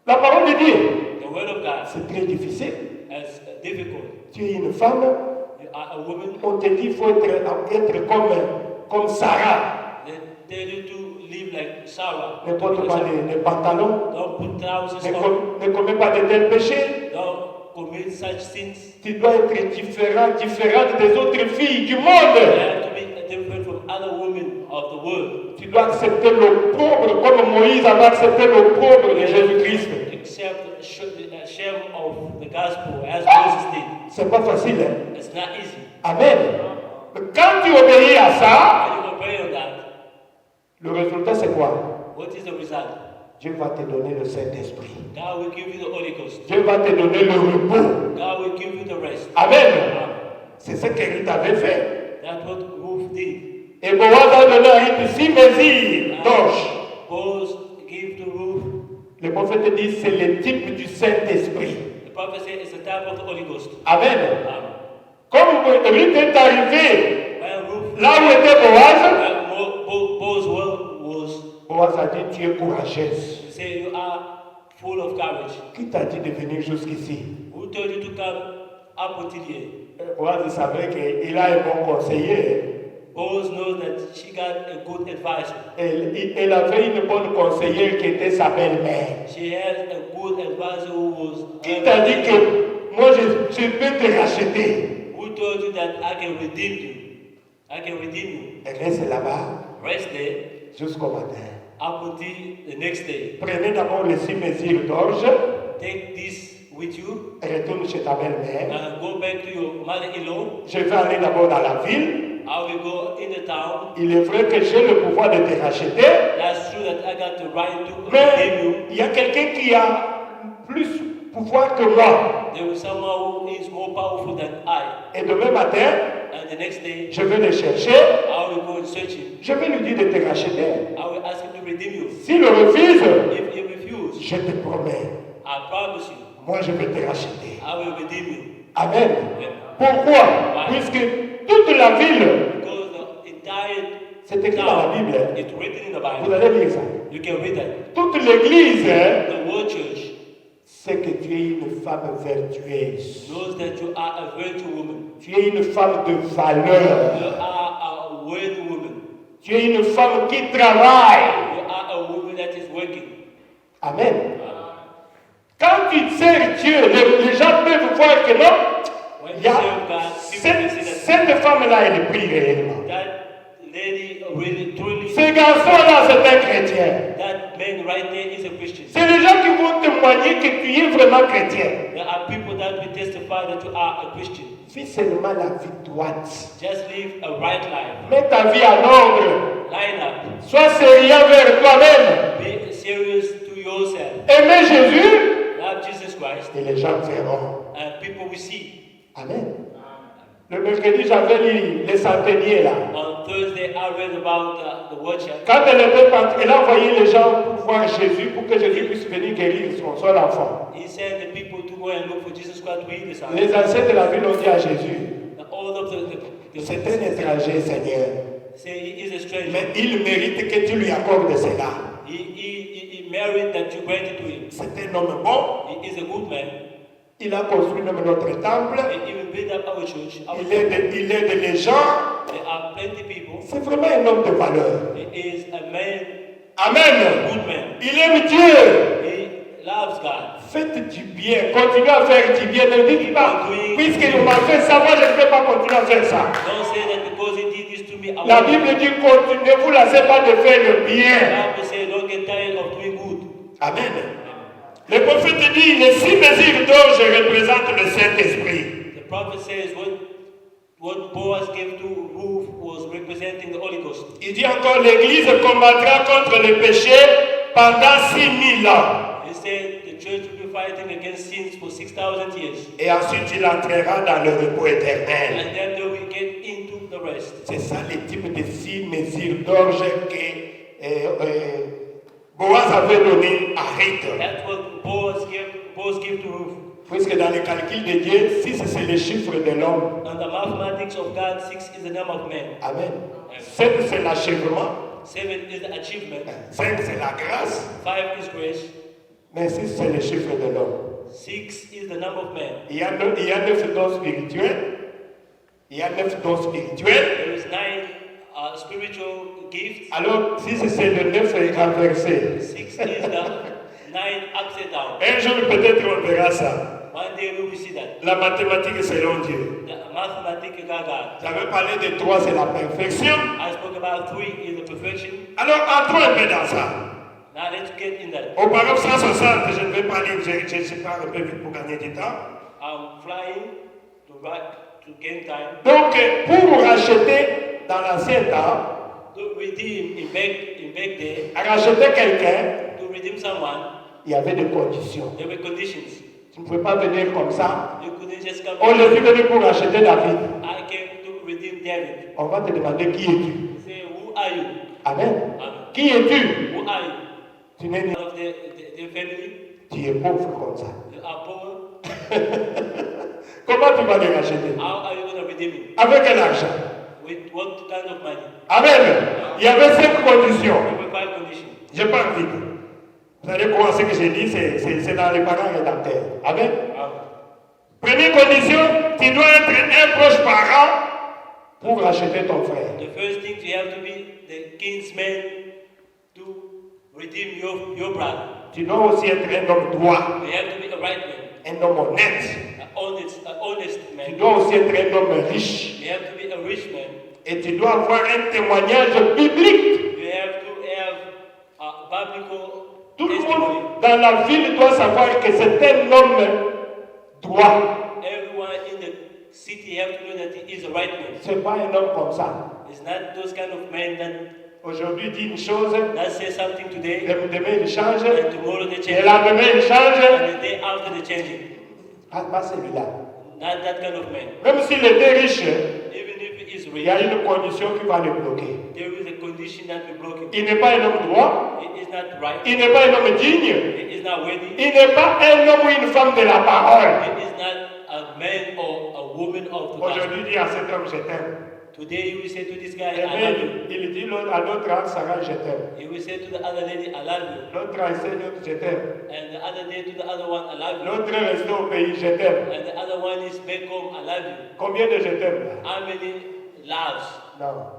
La parole de Dieu, The word of God c'est très difficile. is difficult. Tu es une femme, You are a woman. on te dit qu'il faut être comme Sarah. They tell you to live like Sarah. Ne porte pas les pantalons, Don't put trousers ne, on. ne commets pas de tels péchés. Don't commit such sins. Tu dois être différente des autres filles du You monde. have to be different from other women of the world. Tu dois accepter l'opprobre comme Moïse avait accepté l'opprobre de Jésus-Christ. Accept the shame of the gospel as Moses did. C'est pas facile. Hein? It's not easy. Amen. Mais quand tu obéis à ça, When you obey on that, le résultat c'est quoi? what is the result? Dieu va te donner le Saint-Esprit. God will give you the Holy Ghost. Dieu va te donner le repos. God will give you the rest. Amen. C'est ce que Ruth avait fait. That's what Ruth did. Et Boaz a donné à Ruth 6 mesures d'orge. Boaz gave to Ruth. Le prophète dit c'est le type du Saint-Esprit. The prophet said it's the type of the Holy Ghost. Amen. Amen. Comme Ruth est arrivé When Ruth, là où était Boaz, when Boaz was, Boaz a dit tu es courageuse. he said, you are full of courage. Qui t'a dit de venir jusqu'ici? Who told you to come up until here? Boaz savait qu'il a un bon conseiller. Boaz knows that she got a good advisor. Elle avait une bonne conseillère qui était sa belle-mère. She had a good advisor who was. Qui t'a dit que moi je peux te racheter? Who told you that I can redeem you? I can redeem you. Elle reste là-bas Rest there jusqu'au matin. up until the next day. Prenez d'abord les 6 mesures d'orge, Take this with you retourne chez ta belle-mère. and go back to your mother-in-law. Je vais aller d'abord dans la ville. I will go in the town. Il est vrai que j'ai le pouvoir de te racheter, That's true that I got the right to redeem mais you. il y a quelqu'un qui a plus pouvoir que moi. There is someone who is more powerful than I. Et demain matin, And the next day, je vais le chercher. I will go and search him. Je vais lui dire de te racheter. I will ask him to redeem you. S'il refuse, If he refuses, je te promets, I promise you, moi je vais te racheter. I will redeem you. Amen. Yeah. Pourquoi? Puisque toute la ville, Because the entire c'est écrit dans la Bible, town, it's written in the vous Bible. allez lire ça. You can read that. Toute l'église, The word church c'est que tu es une femme vertueuse. knows that you are a virtuous woman. Tu es une femme de valeur. You are a worthy woman. Tu es une femme qui travaille. You are a woman that is working. Amen. Quand tu sers Dieu, les gens peuvent voir que non, When il you y a serve God, people can see that cette femme-là, elle prie réellement. that lady really, truly, Ce garçon-là, c'est un chrétien. that man right there is a Christian. C'est les gens qui vont témoigner que tu es vraiment chrétien. There are people that will testify that you are a Christian. Vis seulement la vie droite. Just live a right life. Mets ta vie en ordre. Line up. Sois sérieux vers toi-même. Be serious to yourself. Aimez Jésus Love Jesus Christ, et les gens verront. and people will see. Amen. Le mercredi, j'avais lu les centeniers là. On Thursday, I read about the worship. Quand elle était partie, elle a envoyé les gens pour voir Jésus, pour que Jésus puisse venir guérir son seul enfant. He sent the people to go and look for Jesus Christ to heal the son. Les anciens de la ville ont dit à Jésus, All of c'est un étranger, Seigneur, say he is a stranger. mais il mérite que tu lui accordes cela. He married that you granted to him. C'est un homme bon, He is a good man. il a construit même notre temple, He even built up our church. il aide les gens, There are plenty of people. c'est vraiment un homme de valeur. He is a man, Amen. good man. Il aime Dieu. He loves God. Faites du bien, continuez à faire du bien. Ne dites pas, puisqu'il m'a fait ça, moi je ne vais pas continuer à faire ça. Don't say that because he did this to me, I La will. Bible dit, continuez, vous ne laissez pas de faire le The bien. Bible says don't get tired of doing good. Amen. Le prophète dit, les 6 mesures d'orge représentent le Saint-Esprit. The prophet says what Boaz gave to Ruth was representing the Holy Ghost. Il dit encore, l'Église combattra contre le péché pendant 6000 ans. He said the church will be fighting against sins for 6,000 years. Et ensuite, il entrera dans le repos éternel. And then they will get into the rest. C'est ça le type de 6 mesures d'orge que Boaz avait donné à Ruth. That's what Boaz gave to Ruth. Puisque dans les calculs de Dieu, 6 c'est le chiffre de l'homme. And the mathematics of God, 6 is the number of man. Amen. 7 c'est l'achèvement. 7 is the achievement. 5 c'est la grâce. 5 is grace. Mais 6 c'est le chiffre de l'homme. 6 is the number of man. Il y a 9 dons spirituels. Il y a 9 dons spirituels. There is 9 spiritual gifts. Alors, si c'est le 9 renversé. 6 is the 9 upside down. Un jour, peut-être, on verra ça. One day we will see that. La mathématique selon Dieu. The mathematics of God. J'avais parlé de 3, c'est la perfection. I spoke about 3 is the perfection. Alors, entrons un peu dans ça. Now let's get in that. Au paragraphe 160, je ne vais pas lire, je parle un peu vite pour gagner du temps. I'm flying to gain time. Donc, pour racheter dans l'ancien temps, To redeem in back day, racheter quelqu'un, to redeem someone, il y avait des conditions. there were conditions. Tu ne pouvais pas venir comme ça. You couldn't just come. On le dit venir pour racheter David. I came to redeem David. On va te demander qui es-tu. Say, who are you? Amen. Amen. Qui es-tu? Who are you? Tu n'es ni. Of the family. Tu es pauvre comme ça. You are poor. Comment tu vas les racheter? How are you going to redeem him? Avec quel argent? With what kind of money? Amen. Il y avait 5 conditions. There were 5 conditions. Je parle vite. Vous allez croire ce que j'ai dit, c'est dans les parents rédacteurs. Amen. Première condition, tu dois être un proche parent pour racheter ton frère. The first thing, you have to be the kinsman to redeem your brother. Tu dois aussi être un homme droit, You have to be a right man, un homme honnête. an honest Tu man. dois aussi être un homme riche. You have to be a rich man. Et tu dois avoir un témoignage biblique. You have to have a biblical Tout le testimony. monde dans la ville doit savoir que c'est un homme droit. Everyone in the city have to know that he is a right man. Ce n'est pas un homme comme ça. It's not those kind of men Aujourd'hui, il dit une chose, that say something today demain il change, and tomorrow they et change, le lendemain il change. and the day after they changing. Pas celui-là. Not that kind of man. Même s'il était riche, Even if he is il y a rich, une condition qui va le bloquer. there is a condition that will block him. Il n'est pas un homme droit, He is not right. il n'est pas un homme digne, He is not worthy. il n'est pas un homme ou une femme de la parole. He is not a man or a woman of the gospel. Aujourd'hui, il dit à cet homme, je t'aime. Today you will say to this guy, Et I love puis, you. il dit à l'autre âme, Sarah, je t'aime. He will say to the other lady, I love you. L'autre enseigne, je t'aime. And the other day to the other one, I love you. L'autre est resté au pays, je t'aime. And the other one is back home, I love you. Combien de je t'aime là? How many loves? Non.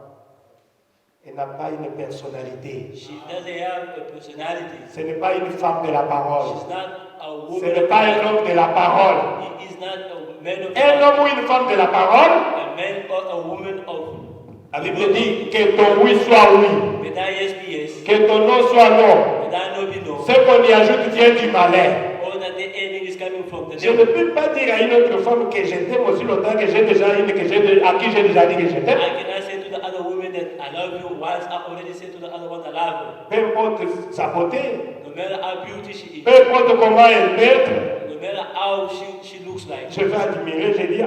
Elle n'a pas une personnalité. She doesn't have a personality. Ce n'est pas une femme de la parole. She's not a Ce woman n'est of pas un God. homme de la parole. He is not a man of Un God. homme ou une femme de la parole, A man or a woman of la Bible dit que ton oui soit oui, may thy yes be yes, que ton non soit non. may thy no be no. Ce qu'on y ajoute vient du malin. Or that the ending is coming from the Je ne devil. peux pas dire à une autre femme que je t'aime aussi longtemps que j'ai déjà une à qui j'ai déjà dit que je I t'aime. cannot say to the other woman that I love you once I already said to the other one I love her. Peu importe sa beauté, No matter how beautiful she is, peu importe comment elle m'aide, no matter how she looks like, je vais admirer, je dis,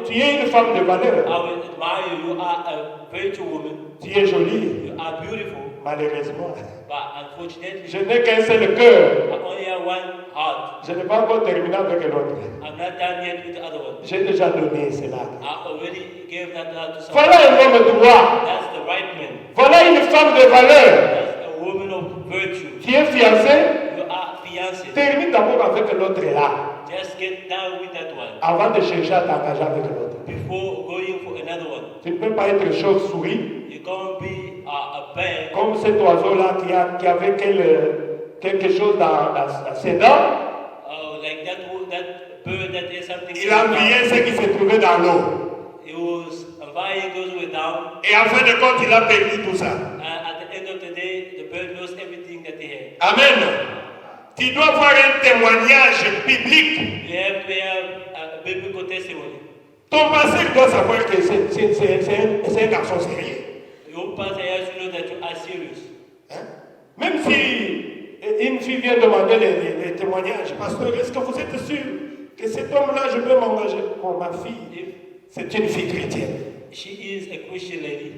tu es une femme de valeur, I will admire you. You are a virtuous woman. tu es jolie. You are beautiful. Malheureusement, But unfortunately, je n'ai qu'un seul cœur. I only have one heart. Je n'ai pas encore terminé avec l'autre. I'm not done yet with the other one. J'ai déjà donné cela. I already gave that to someone. Voilà un homme droit. That's the right man. Voilà une femme de valeur. That's a woman of virtue. Tu es fiancé, You are fiancé. termine d'abord avec l'autre là, Just get down with that one avant de chercher à t'engager avec l'autre. before going for another one. Tu ne peux pas être chauve-souris You can't be a bear comme cet oiseau-là qui avait quelque chose dans ses dents. like that bird that has something. Il a envié ce qui se trouvait dans l'eau. It was vying those who were down. Et en fin de compte, il a perdu tout ça. At the end of the day, the bird lost everything that he had. Amen. Tu dois avoir un témoignage biblique. You have to have a biblical testimony. Ton pasteur doit savoir que c'est un garçon sérieux. Your pastor has to know that you are serious. Hein? Même si une fille vient demander les témoignages, pasteur, est-ce que vous êtes sûr que cet homme-là, je peux m'engager pour ma fille? C'est une fille chrétienne. She is a Christian lady.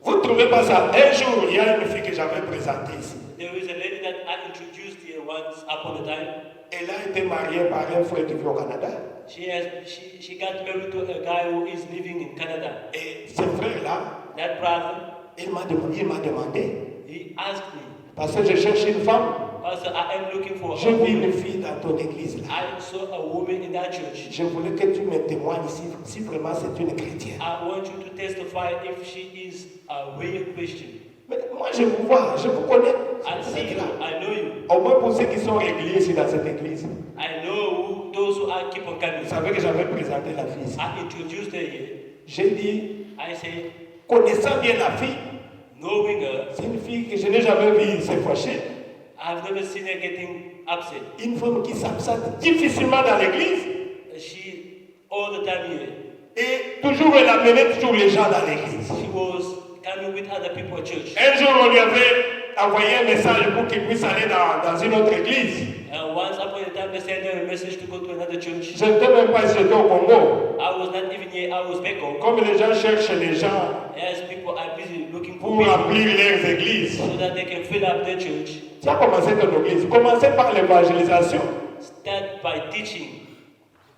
Vous ne trouvez pas ça? Un jour, il y a une fille que j'avais présentée ici. There is a lady that I introduced here once upon a time. Elle a été mariée par un frère qui vit au Canada. She got married to a guy who is living in Canada. Et ce frère-là, That brother, il m'a demandé, he asked me, parce que je cherche une femme, Pastor, I am looking for j'ai a vu woman. une fille dans ton église là. I saw a woman in that church. Je voulais que tu me témoignes si vraiment c'est une chrétienne. I want you to testify if she is a real Christian. Mais moi je vous vois, je vous connais. I see you, I know you. Au moins pour ceux qui sont réguliers ici dans cette église. I know those who are keep on coming. Vous savez que j'avais présenté la fille ici. I introduced her here. J'ai dit, I say, connaissant bien la fille, knowing her, c'est une fille que je n'ai jamais vue se fâcher. I've never seen her getting upset. Une femme qui s'absente difficilement dans l'église. She, all the time here, Et toujours elle amenait toujours les gens dans l'église. she was coming with other people at church. Un jour on lui avait envoyé un message pour qu'il puisse aller dans une autre église. Once upon a time, they sent her a message to go to another church. Je ne sais même pas si j'étais au Congo. I was not even here, I was back home. Comme les gens cherchent les gens As people are busy looking for pour people remplir leurs églises. so that they can fill up their church. Tu as commencé ton église. Commencez par l'évangélisation. Start by teaching.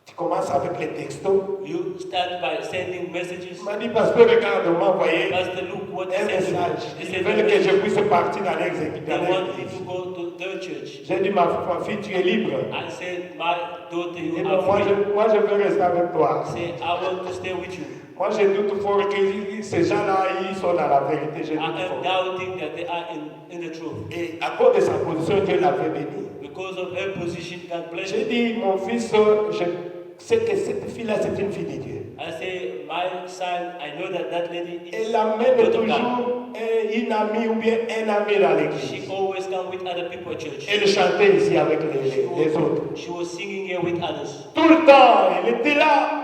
Tu commences avec les textos. You start by sending messages. Il m'a dit, pasteur, regarde, on m'a envoyé Pastor, look what un they sent message. me. They Ils sent veulent me a que je message. puisse partir dans leurs églises. They want me to go to their church. J'ai dit, ma fille, tu es libre. I said, my daughter, Et you non, are moi, free. je veux rester avec toi. Say, I want to stay with you. Moi, j'ai doute fort que ces gens-là, ils sont dans la vérité. J'ai I doute am fort. doubting that they are in the truth. Et à cause de sa position, Dieu l'avait béni. Because of her position, God bless J'ai her. dit, mon fils, je sais que cette fille-là, c'est une fille de Dieu. I say, my son, I know that that lady is Elle amène daughter of toujours God. une amie ou bien un ami dans l'église. She always come with other people at church. Elle chantait ici avec les autres. She was singing here with others. Tout le temps, elle était là.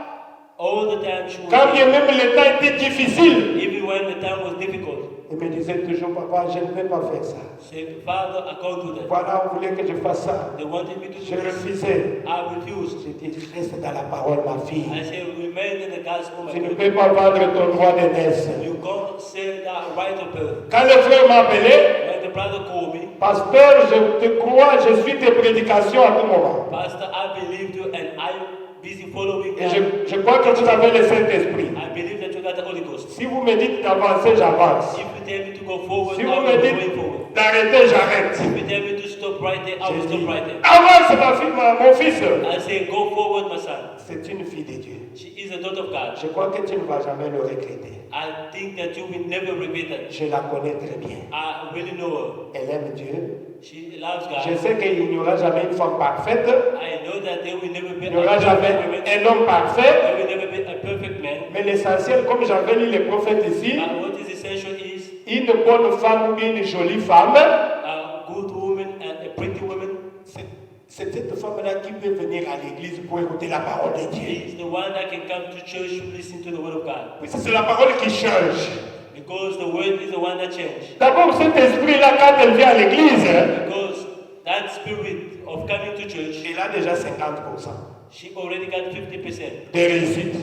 All the time she was Quand bien there. même le temps était difficile, Even when the time was difficult. elle me disait toujours, papa, je ne vais pas faire ça. Say, Father, I can't do that. Voilà, on voulait que je fasse ça. They wanted me to Je do this. refusais. I refused. J'ai dit, reste dans la parole, ma fille. I say, remain in the gospel. my Tu ne friend. peux pas vendre ton droit d'aînesse. You can't say that right of birth. Quand le frère m'a appelé, When the brother called me, pasteur, je te crois, je suis tes prédications à tout moment. Pastor, I believe you and I'm busy following Et that. je crois que vous avez le Saint-Esprit. I believe that you got the Holy Ghost. Si vous me dites d'avancer, j'avance. If you tell me to go forward, Si I vous will me be going dites forward. d'arrêter, j'arrête. If you tell me to stop right there, I will J'ai stop dit, right there. avance, ma fille, mon fils. I say, go forward, my son. C'est une fille de Dieu. She is a daughter of God. Je crois que tu ne vas jamais le regretter. I think that you will never regret that. Je la connais très bien. I really know her. Elle aime Dieu. She loves Je God. sais qu'il n'y aura jamais une femme parfaite. I know that there will never be Il n'y aura jamais un homme parfait. there will never be a perfect man. Mais l'essentiel, comme j'avais lu les prophètes ici, But what is essential is une bonne femme ou bien une jolie femme, a good woman and a pretty woman. c'est cette femme-là qui peut venir à l'église pour écouter la parole de Dieu. Is the one that can come to church to listen to the word of God. Oui, c'est la parole qui change. Because the word is the one that changes. D'abord, cet esprit-là, quand elle vient à l'église, Because that spirit of coming to church, il a déjà 50% she already got 50% de réussite.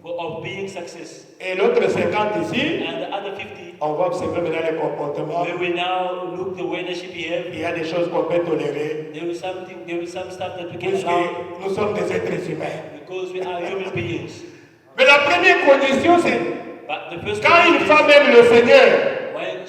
of being success. Et l'autre 50 ici, And the other 50, on va observer maintenant les comportements. where we now look the way that she behaves, Il y a des choses qu'on peut tolérer. there is some stuff that we can Puisque allow nous sommes des êtres humains. because we are human beings. Mais la première condition, c'est But the first quand une thing femme is aime le Seigneur, when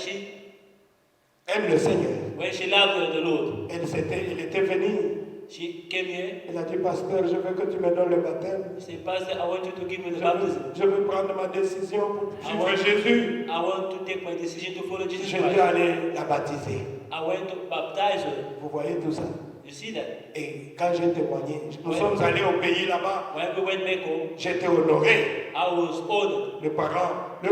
aime le Seigneur. she loved the Lord, Elle était venue. she came here. Elle a dit, pasteur, je veux que tu me donnes le baptême. She said, Pastor, I want you to give me the Je baptism. veux prendre ma décision pour I suivre want, Jésus. I want to take my decision to follow Jesus Je vais Christ. aller la baptiser. I went to baptize her. Vous voyez tout ça. You see that? Et quand j'ai témoigné, nous sommes allés au pays là-bas. When we went back home, J'étais honoré. I was honored. Le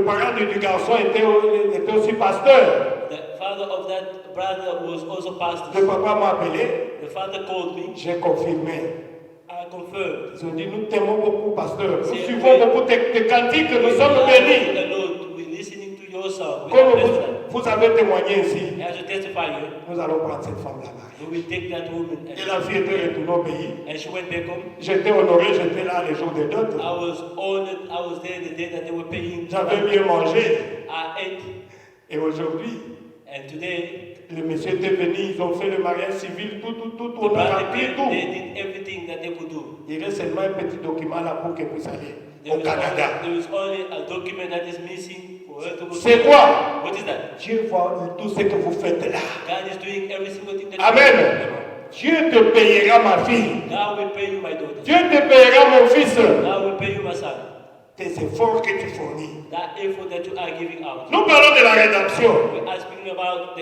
parent du garçon était aussi pasteur. The father of that brother was also Le pastor. papa m'a appelé. The father called me. J'ai confirmé. I confirmed. Ils ont dit, nous t'aimons beaucoup, pasteur. Nous C'est suivons vrai. beaucoup tes cantiques. Nous We sommes love bénis. the Lord. We're listening to your song. We Comme are blessed with that. vous avez témoigné ici, As you testify here, nous allons prendre cette femme là-bas. we will take that woman. Et la fille était retournée au pays. And she went back home. J'étais honoré, j'étais là les jours de dot. I was honored. I was there the day that they were paying. J'avais bien mangé. I ate. Et aujourd'hui, And today, Le monsieur était venu, ils ont fait le mariage civil, tout, on a rempli tout. They did everything that they could do. Il reste seulement un petit document là pour qu'elle puisse aller There au Canada. is only a document that is missing for her to go. C'est quoi? What is that? Dieu voit tout ce que vous faites là. God is doing every single thing that Amen. Dieu te payera ma fille. God will pay you, my daughter. Dieu te payera mon fils. God will pay you, my son. Tes efforts que tu fournis. That effort that you are giving out. Nous parlons de la rédemption. We are speaking about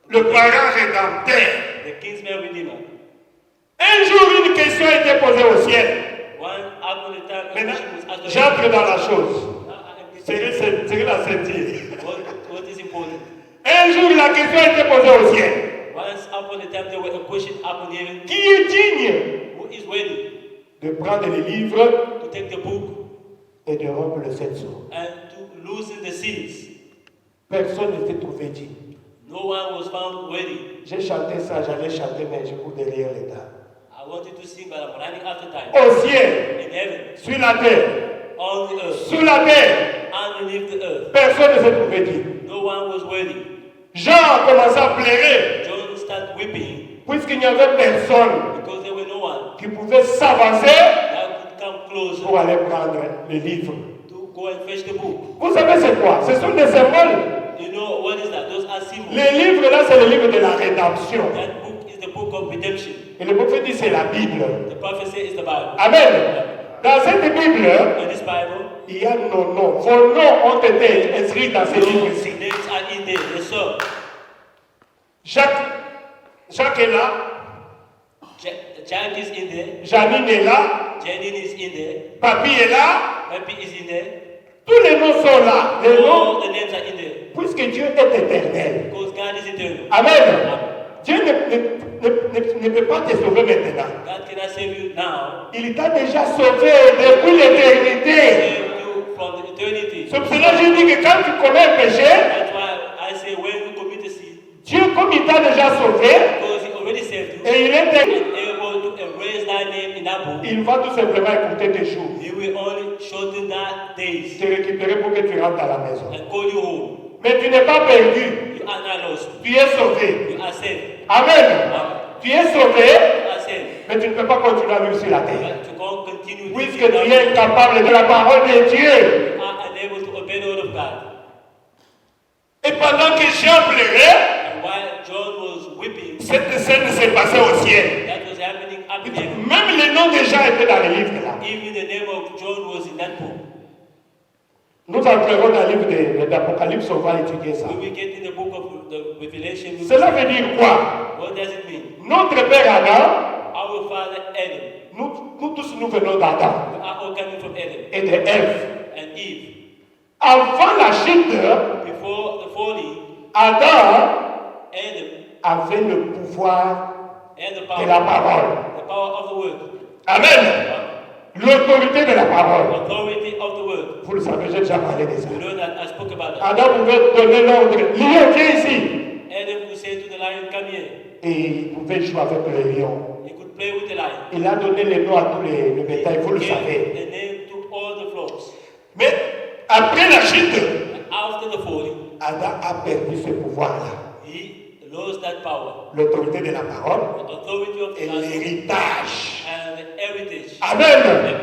Le parent rédempteur. the kinsman redeemer. Un jour, une question a été posée au ciel. One upon a time, a Maintenant, question was asked. j'entre dans la chose. Now I am C'est la ceinture. what is important? Un jour, la question a été posée au ciel. Once upon a time, there was a question upon heaven. Qui est digne Who is ready de prendre les livres to take the book et de rompre le sept sceaux? and to loosen the seals? Personne ne s'est trouvé digne. No one was found ready. J'ai chanté ça, j'allais chanter, mais je cours derrière les dames. I wanted to sing, but I'm running out of time. Au ciel, In heaven, sur la terre, on the earth, sous la terre, underneath the earth, personne ne s'est trouvé digne. no one was ready. Jean a commencé à pleurer, John started weeping puisqu'il n'y avait personne because there were no one qui pouvait s'avancer that could come closer pour aller prendre les livres. to go and fetch the book. Vous savez c'est quoi? Ce sont des symboles. You know what is that? Those are symbols. Les livres là, c'est le livre de la rédemption. That book is the book of redemption. Et le prophète dit c'est la Bible. The prophecy is the Bible. Amen. Dans cette Bible, In this Bible, il y a nos noms. Vos noms ont été inscrits dans ces livres-ci. names are in there. Yes, sir. Jacques est là, Jack is in there. Janine est là, Janine is in there. Papi est là, Papi is in there. tous les noms sont là. Les noms, All the names are in there. puisque Dieu est éternel. Because God is eternal. Amen. Dieu ne peut pas te sauver maintenant. God cannot save you now. Il t'a déjà sauvé depuis l'éternité. Save you from the eternity. C'est pour cela que je dis que quand tu commets un péché, That's why I say when you commit a sin, Dieu, comme il t'a déjà sauvé, because He already saved you, et il est and able to erase that name in that book, il va tout simplement écouter tes jours, He will only shorten that days te récupérer pour que tu rentres à la maison. and call you home. Mais tu n'es pas perdu, You are not lost. tu es sauvé. You are saved. Amen. Tu es sauvé, You are saved. mais tu ne peux pas continuer à vivre sur la terre. But to go continue Puisque living tu now, es incapable de la parole de Dieu. you are unable to obey the word of God. Et pendant que Jean pleurait, And while John was weeping, cette scène s'est passée au ciel. that was happening up there. Même les noms de Jean étaient dans le livre là. Even the name of John was in that book. Nous entrerons dans le livre d'Apocalypse, on va étudier ça. When we get in the book of the Revelation, we Cela veut dire quoi? what does it mean? Notre père Adam, Our father Adam, nous tous nous venons d'Adam we are all coming from Adam et d'Ève. and Eve. Avant la chute, Before the falling, Adam Adam avait le pouvoir had the de power, la parole. the power of the word, Amen. L'autorité de la parole. authority of the word. Vous le savez, j'ai déjà parlé de ça. You know that I spoke about that. Adam pouvait donner l'ordre. Lion, viens ici. Adam would say to the lion, come here. Et il pouvait jouer avec le lion. He could play with the lion. Il a donné les noms à tous les bétails, vous le Gave savez. the name to all the flocks. Mais après la chute, After the falling, Adam a perdu ce pouvoir-là. he lost that power, L'autorité de la parole the authority of et the gospel l'héritage. and the heritage. Amen.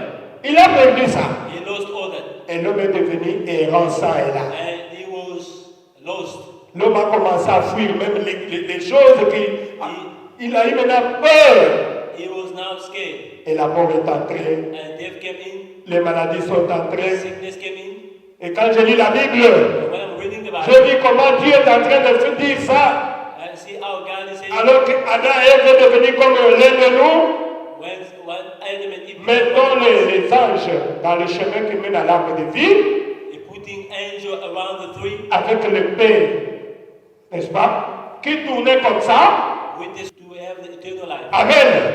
Il a perdu ça. He lost all that, Et l'homme est devenu errant ça et là. and he was lost. L'homme a commencé à fuir même les choses qu'il a eu maintenant peur. He was now scared, Et la mort est entrée. and death came in, Les maladies sont entrées. sickness came in. Et quand je lis la Bible, And when I'm reading the je Bible, dis comment Dieu est en train de dire ça. I see how God is saying, Alors que Adam et Ève est devenu comme l'un de nous. when Adam and Eve, Mettons les anges dans le chemin qui mène à l'arbre de vie, he putting angel around the three avec l'épée, n'est-ce pas, qui tournait comme ça. with this to have the eternal life. Amen.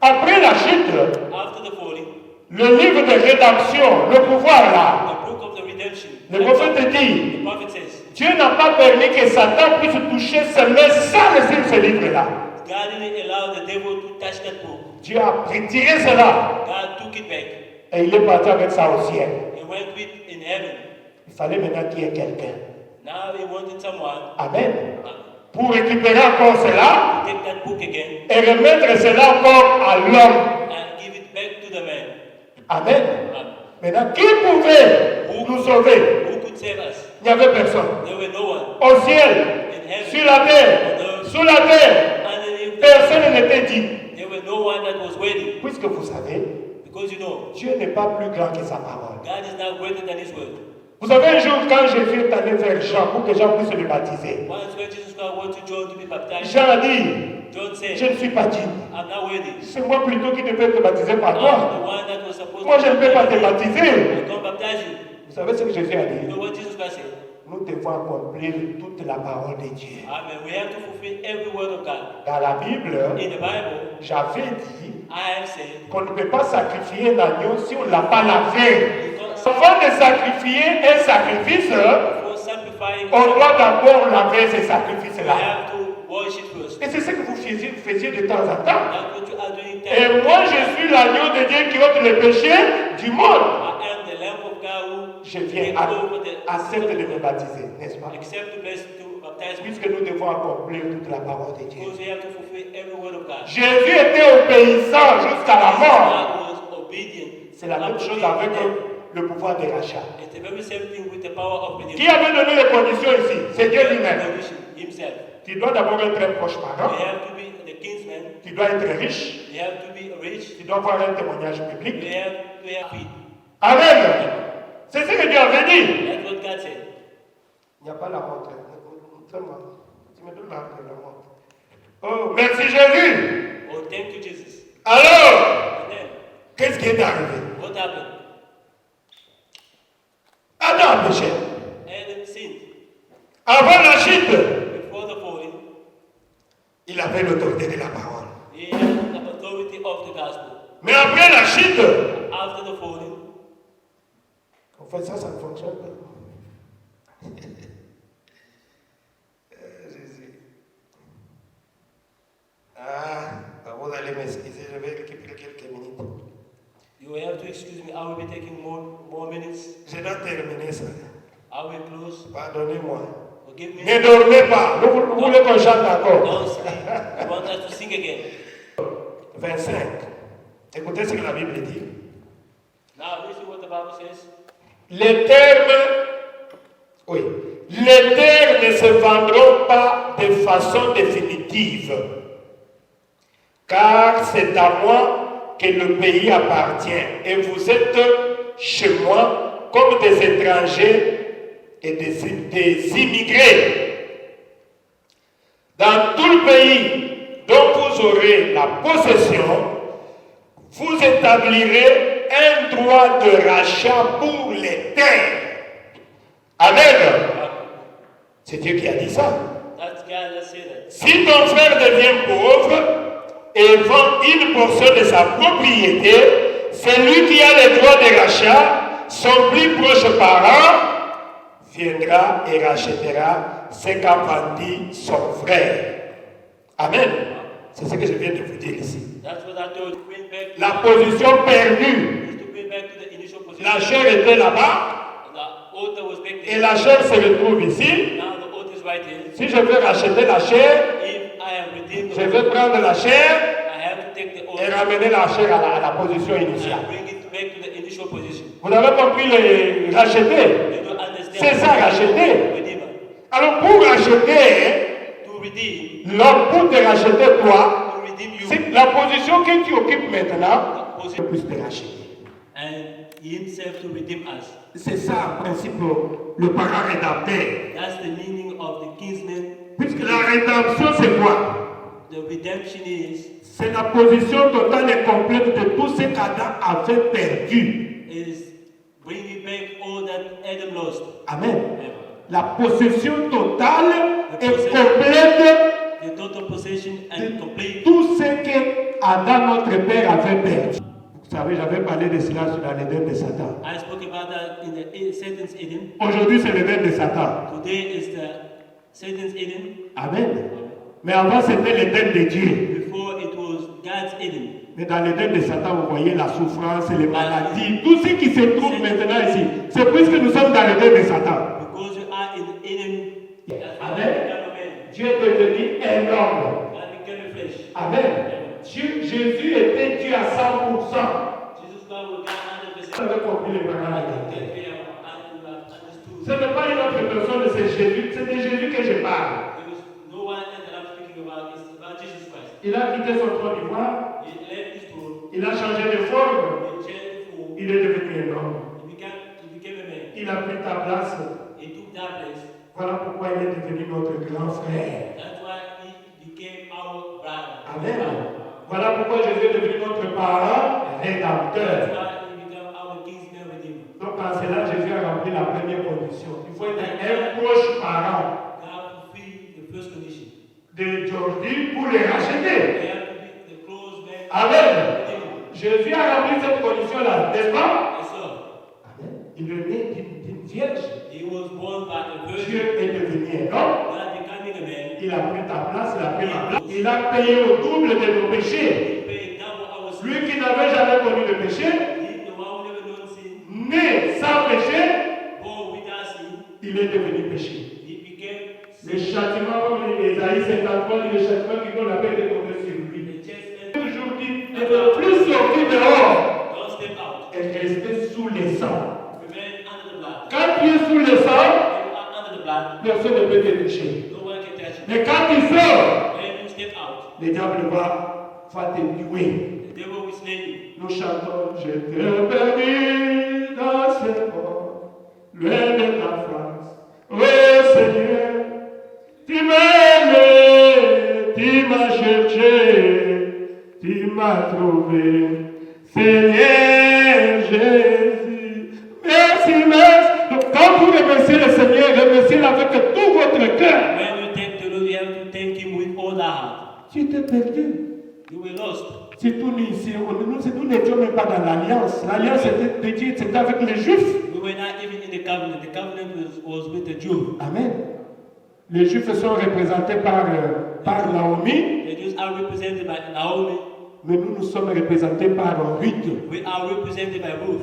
Après la chute, After the falling, le livre de rédemption, le pouvoir là, the book of the redemption, le prophète dit, the prophet says, Dieu n'a pas permis que Satan puisse toucher ses mains sans laisser ce livre-là. God didn't allow the devil to touch that book. Dieu a retiré cela God took it back et il est parti avec ça au ciel. and went with in heaven. Il fallait maintenant qu'il y ait quelqu'un Now he wanted someone Amen. Pour récupérer encore cela to take that book again et remettre cela encore à l'homme. and give it back to the man. Amen. Amen. Maintenant, qui pouvait nous sauver? Who could save us? Il n'y avait personne. There were no one. Au ciel, In heaven, sur la terre, on earth, sous la terre, underneath, personne n'était dit. there were no one that was waiting. Puisque vous savez, Because you know, Dieu n'est pas plus grand que sa parole. God is not greater than His word. Vous savez, un jour, quand Jésus est allé vers Jean pour que Jean puisse le baptiser, Once when Jesus Christ wanted John to be baptized, Jean a dit, John said, je ne suis pas digne. I'm not worthy. C'est moi plutôt qui devais te baptiser par I'm toi. the one that was supposed Moi, to je ne peux pas te I baptiser. can't baptize you. Vous savez ce que Jésus a You dit? know what Jesus Christ said? Nous devons accomplir toute la parole de Dieu. Amen. We have to fulfill every word of God. Dans la Bible, In the Bible, j'avais dit I have said, qu'on ne peut pas sacrifier un agneau si on ne l'a pas lavé. you can't Avant de sacrifier un sacrifice, before sacrificing, on doit d'abord laver ces you sacrifices-là. have to wash it first. Et c'est ce que vous faisiez de temps en temps. That's what you are doing. Et moi, je suis l'agneau de Dieu qui ôte les péchés du monde. I am the Lamb of God who Je viens take over the accepte de me baptiser, n'est-ce pas? accept the blessing to baptize me. Puisque nous devons accomplir toute la parole de Dieu. Because we have to fulfill every word of God. Jésus était obéissant jusqu'à la mort. God was obedient. C'est la même chose avec le pouvoir de rachat. It's the very same thing with the power of Qui redemption. avait donné les conditions ici? C'est Dieu lui-même. Himself. Tu dois d'abord être un proche parent. You have to be the kinsman. Tu dois être riche. You have to be rich. Tu dois avoir un témoignage public. You have to have feet. Amen. C'est ce que Dieu avait dit. That's what God said. Il n'y a pas la montre. Montre-moi. Tu me donnes la montre. Oh, merci Jésus. Oh, thank you, Jesus. Alors, And then, qu'est-ce qui est arrivé? what happened? Adam a péché. Adam sinned. Avant la chute, Before the falling, il avait l'autorité de la parole. he had the authority of the gospel. Mais après la chute, After the falling, en fait ça ne fonctionne pas. Jésus. Vous allez m'excuser, je vais récupérer quelques minutes. you have to excuse me. I will be taking more minutes. Je dois terminer ça. I will close. Pardonnez-moi. Forgive me. Ne dormez pas. Vous voulez qu'on chante encore? Don't sleep. I want us to sing again. 25. Écoutez ce que la Bible dit. Now, listen what the Bible says. Les terres ne se vendront pas de façon définitive, car c'est à moi que le pays appartient, et vous êtes chez moi comme des étrangers et des immigrés. Dans tout le pays dont vous aurez la possession, vous établirez un droit de rachat pour les terres. Amen. C'est Dieu qui a dit ça. That's God that said that. Si ton frère devient pauvre et vend une portion de sa propriété, c'est lui qui a le droit de rachat. Son plus proche parent viendra et rachètera ce qu'a vendu son frère. Amen. C'est ce que je viens de vous dire ici. That's what I told you. Bring back La position perdue. is to bring back to the initial position. La chair était là-bas The altar was back et there. la chair se retrouve ici. Now the altar is right here. Si je veux racheter la chair, If I am redeemed, je vais prendre la chair I have to take the et altar ramener la chair à la position initiale. and bring it back to the initial position. Vous avez compris les racheter? You don't understand. C'est ça, racheter. Redeemer. Alors pour racheter To redeem, l'homme, pour te racheter toi, to redeem you, c'est la position que tu occupes maintenant, the tu position, puisses te racheter. and himself to redeem us. C'est ça en principe le parent rédempteur. That's the meaning of the kinsman. Puisque la rédemption c'est quoi? The redemption is C'est la position totale et complète de tout ce qu'Adam avait perdu. bringing back all that Adam lost. Amen. La possession totale et complète The total possession and de complete. tout ce que Adam, notre père, avait perdu. Vous savez, j'avais parlé de cela dans l'Éden de Satan. I spoke about that in the Satan's Eden. Aujourd'hui, c'est l'Éden de Satan. Today is the Satan's Eden. Amen. Mais avant, c'était l'Éden de Dieu. Before it was God's Eden. Mais dans l'Éden de Satan, vous voyez la souffrance, les maladies, tout ce qui se trouve maintenant ici. C'est puisque nous sommes dans l'Éden de Satan. Because you are in Eden, Dieu est devenu un homme. God became a flesh. Amen. Jésus était Dieu à 100%. Jesus Christ was God 100%. Vous avez compris les paroles. Ce Understood. n'est pas une autre personne, c'est Jésus. C'est de Jésus que je parle. There is no one else that I'm speaking about. It's about Jesus Christ. Il a quitté son trône d'ivoire. He left his throne. Il a changé de forme. He changed the form. Il est devenu un homme. He became a man. Il a pris ta place. He took that place. Voilà pourquoi il est devenu notre grand frère. That's why he became our brother. Amen. Voilà pourquoi Jésus est devenu notre parent That's rédempteur. why he became our kinsman redeemer. Donc en cela, Jésus a rempli la première condition. Il faut être un proche parent God fulfilled the first condition. de Jordi pour les racheter. They have to be the close man. Amen. Redeemer. Jésus a rempli cette condition-là, n'est-ce pas? Yes, sir. Amen. Il est né d'une vierge. He was born by a virgin. Dieu est devenu un homme. God becoming a man. Il a pris ta place, il a pris ma place. Il a payé au double de nos péchés. He paid double our sin. Lui qui n'avait jamais connu le péché, He, the one who never known sin, né sans péché, born without sin, il est devenu péché. he became Le châtiment, comme Ésaïe 53 dit, le châtiment qui donne la paix de tomber sur lui. the chastisement. Toujours dit, ne peut plus sortir dehors Don't step out. et rester sous les sangs. Remain under the blood. Quand tu es sous les sangs, When you are under the blood, personne ne peut te toucher. no one can touch you. Mais quand tu sors, When you step out, le diable va te tuer. the devil will slay you. Nous chantons, je t'ai perdu dans ce monde, loin de ta face. Oh Seigneur, tu m'as aimé, tu m'as cherché, tu m'as trouvé. Seigneur Jésus, merci, merci. Donc, quand vous remerciez le Seigneur, remerciez-le avec tout votre cœur. When you thank the Lord, you have to thank Him with all thy heart. Tu t'es perdu. You were lost. C'est tout nous ici. Nous n'étions même pas dans l'alliance. L'alliance était dédiée, c'était avec les Juifs. We were not even in the covenant. The covenant was with the Jew. Amen. Les Juifs sont représentés par Naomi, The Jews are represented by Naomi. mais nous sommes représentés par Ruth. We are represented by Ruth.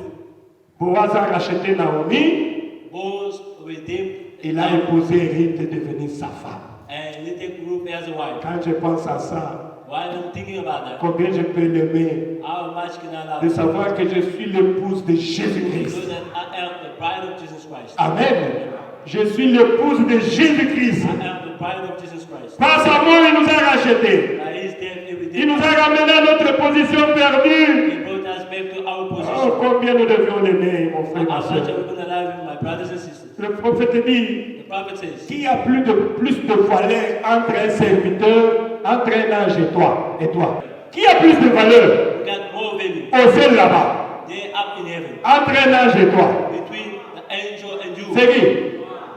Boaz a racheté Naomi, Boaz redeemed. il a épousé Ruth et devenu sa femme. And he take Ruth as a wife. Quand je pense à ça, While I'm thinking about that, combien je peux l'aimer how much can I de love? savoir que je suis l'épouse de So Jésus-Christ. that I am the bride of Jesus Christ. Amen. Je suis l'épouse de Jésus-Christ. I am the bride of Jesus Christ. Par sa mort, il nous a rachetés. By His death, every Il day, nous a ramenés à notre position perdue. He brought us back to our Oh, position. combien nous devions l'aimer, mon frère, How ma much soeur. are we going to love Him, my brothers and sisters? Le prophète dit, The prophet says, qu'il y a plus de valeur entre un serviteur, entre un ange et toi. Qui a plus de valeur we got more value. au ciel là-bas, They up in heaven. entre un ange et toi? Between the angel and you. C'est qui?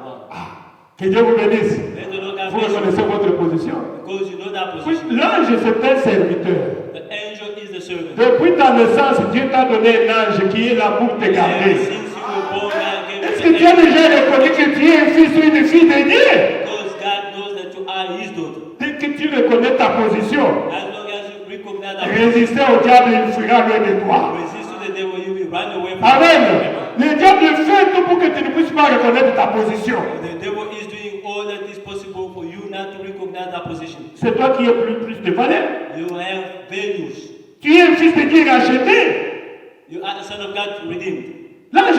One. Que Dieu vous bénisse. May the Lord have Vous mercy. reconnaissez votre position. Because you know that Oui, position. l'ange, c'est un serviteur. The angel is the servant. Depuis ta naissance, Dieu t'a donné un ange qui est là pour te And garder. since you were born, God gave Est-ce you que the tu as angel. déjà reconnu que tu es un fils ou une fille de Dieu? Because God knows that you are His daughter. Dès que tu reconnais ta position, As long as you recognize that, résister au diable, il fuira loin de toi. resist to the devil, you will run away from Amen. him. Le diable fait tout pour que tu ne puisses pas reconnaître ta position. The devil is doing all that is possible for you not to recognize that position. C'est toi qui as plus de valeur. You have values. Tu es un fils de Dieu racheté. You are the son of God redeemed. L'ange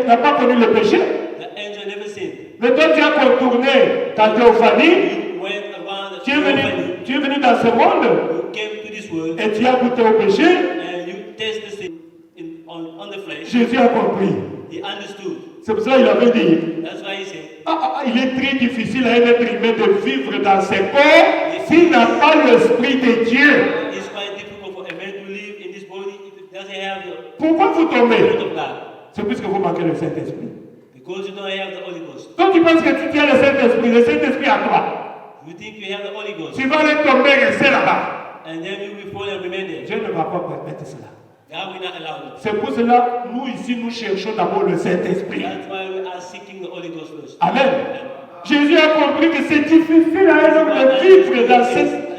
n'a pas connu le péché. The angel never sinned. Mais toi, tu as contourné ta théophanie. You went around the Tu es company. venu dans ce monde You came to this world et tu as goûté au péché. and you tasted sin on the flesh. Jésus a compris. He understood. C'est pour ça qu'il avait dit, That's why he said, il est très difficile à un être humain de vivre dans ce corps s'il n'a pas l'Esprit de Dieu. it's quite difficult for a man to live in this body if it doesn't have the Pourquoi vous tombez? Spirit of God. C'est puisque vous manquez le Saint-Esprit. Because you don't have the Holy Ghost. Quand tu penses que tu as le Saint-Esprit à toi, You think you have the Holy Ghost. tu vas aller tomber et rester là-bas. And then you will fall and remain there. Dieu ne va pas permettre cela. God will not allow it. C'est pour cela, nous ici, nous cherchons d'abord le Saint-Esprit. That's why we are seeking the Holy Ghost first. Amen. Jésus a compris que c'est difficile à un homme de vivre dans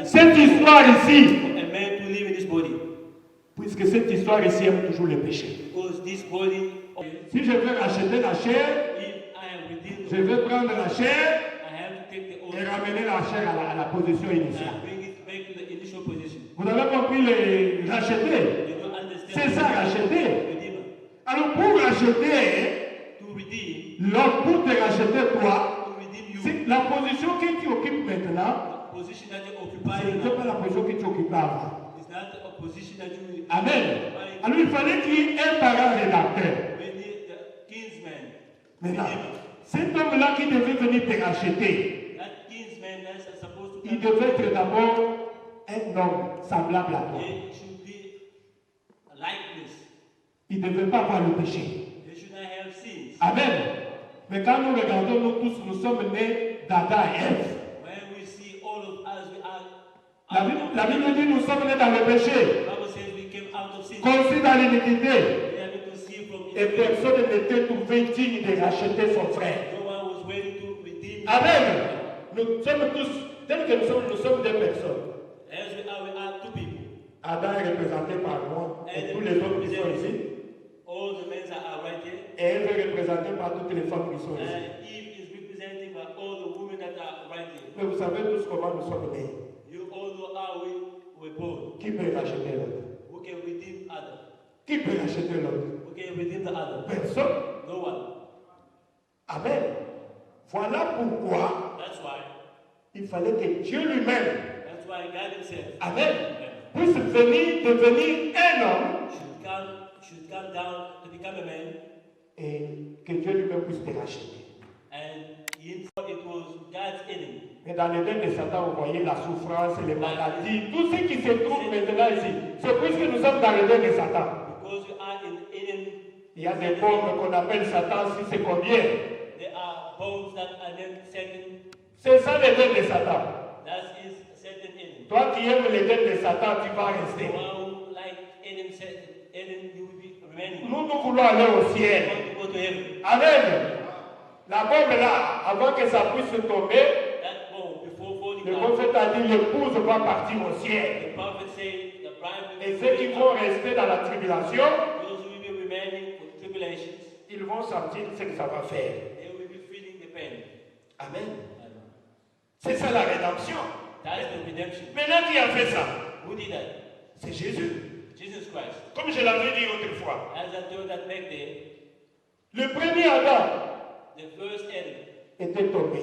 cette histoire ici. A man to live in this body. Puisque cette histoire ici aime toujours le péché. Because this body, Si je veux racheter la chair, if I am redeemed, je veux prendre la chair I have to take the gold et ramener la chair à la position initiale. and bring it back to the initial position. Vous avez compris les racheter? You don't understand. C'est ça, racheter. Redeemer. Alors pour racheter, To redeem, l'homme, pour te racheter toi, to redeem you. c'est la position que tu occupes maintenant, The position that you ce occupy n'était pas now la position que tu occupais avant. is not a position that you Amen. occupy. Alors il fallait qu'il y ait un parent rédacteur. We need the kinsman. Maintenant, Redeemer. cet homme-là qui devait venir te racheter, That kinsman that's supposed to il come. devait être d'abord un homme semblable à toi. They should be a likeness. Il ne devait pas avoir le péché. They should not have sins. Amen. Mais quand nous regardons, nous tous, nous sommes nés d'Adam et Ève. When we see all of us, we are. La Bible dit nous sommes nés dans le péché, The Bible says we came out of sin. conçus dans l'iniquité. We are able to see from Et personne n'était trouvé digne de racheter son frère. No one was waiting to redeem. Amen. Nous sommes tous, tel que nous sommes des personnes. As we are two people. Adam est représenté par moi et tous les autres qui sont ici. All the men that are right here. Et elle est représentée par toutes les femmes qui sont ici. And Eve is represented by all the women that are right here. Mais vous savez tous comment nous sommes nés. You all know how we were born. Qui peut racheter l'autre? Who can redeem other? Qui peut racheter l'autre? Who can redeem the other? Personne. No one. Amen. Voilà pourquoi That's why. il fallait que Dieu lui-même, That's why God Himself Amen, puisse devenir un homme should come down to become a man, et que Dieu lui-même puisse te racheter. and himself it was God's enemy. Mais dans l'Éden de Satan, vous voyez la souffrance, les maladies, tout ce qui se trouve maintenant ici. C'est puisque nous sommes dans l'Éden de Satan. Because we are in Eden, Il y a des pommes qu'on appelle Satan, si c'est combien? there are bones that are named Satan. C'est ça l'Éden de Satan. That is Satan Eden. Toi qui aimes l'Éden de Satan, tu vas rester. The one who like Eden, Eden, you will be remaining. Nous voulons aller au You ciel. want to go to heaven. Amen. La bombe là, avant que ça puisse tomber, That bone before falling le down. prophète a dit l'épouse va partir au ciel. The prophet said the bride will Et be ceux qui vont rester dans la tribulation, those who will be remaining for tribulations, ils vont sentir ce que ça va faire. they will be feeling the pain. Amen. C'est ça la rédemption. That's the redemption. Maintenant, qui a fait ça? Who did that? C'est Jésus. Jesus Christ. Comme je l'avais dit autrefois. As I told that back there, Le premier Adam the first Adam était tombé.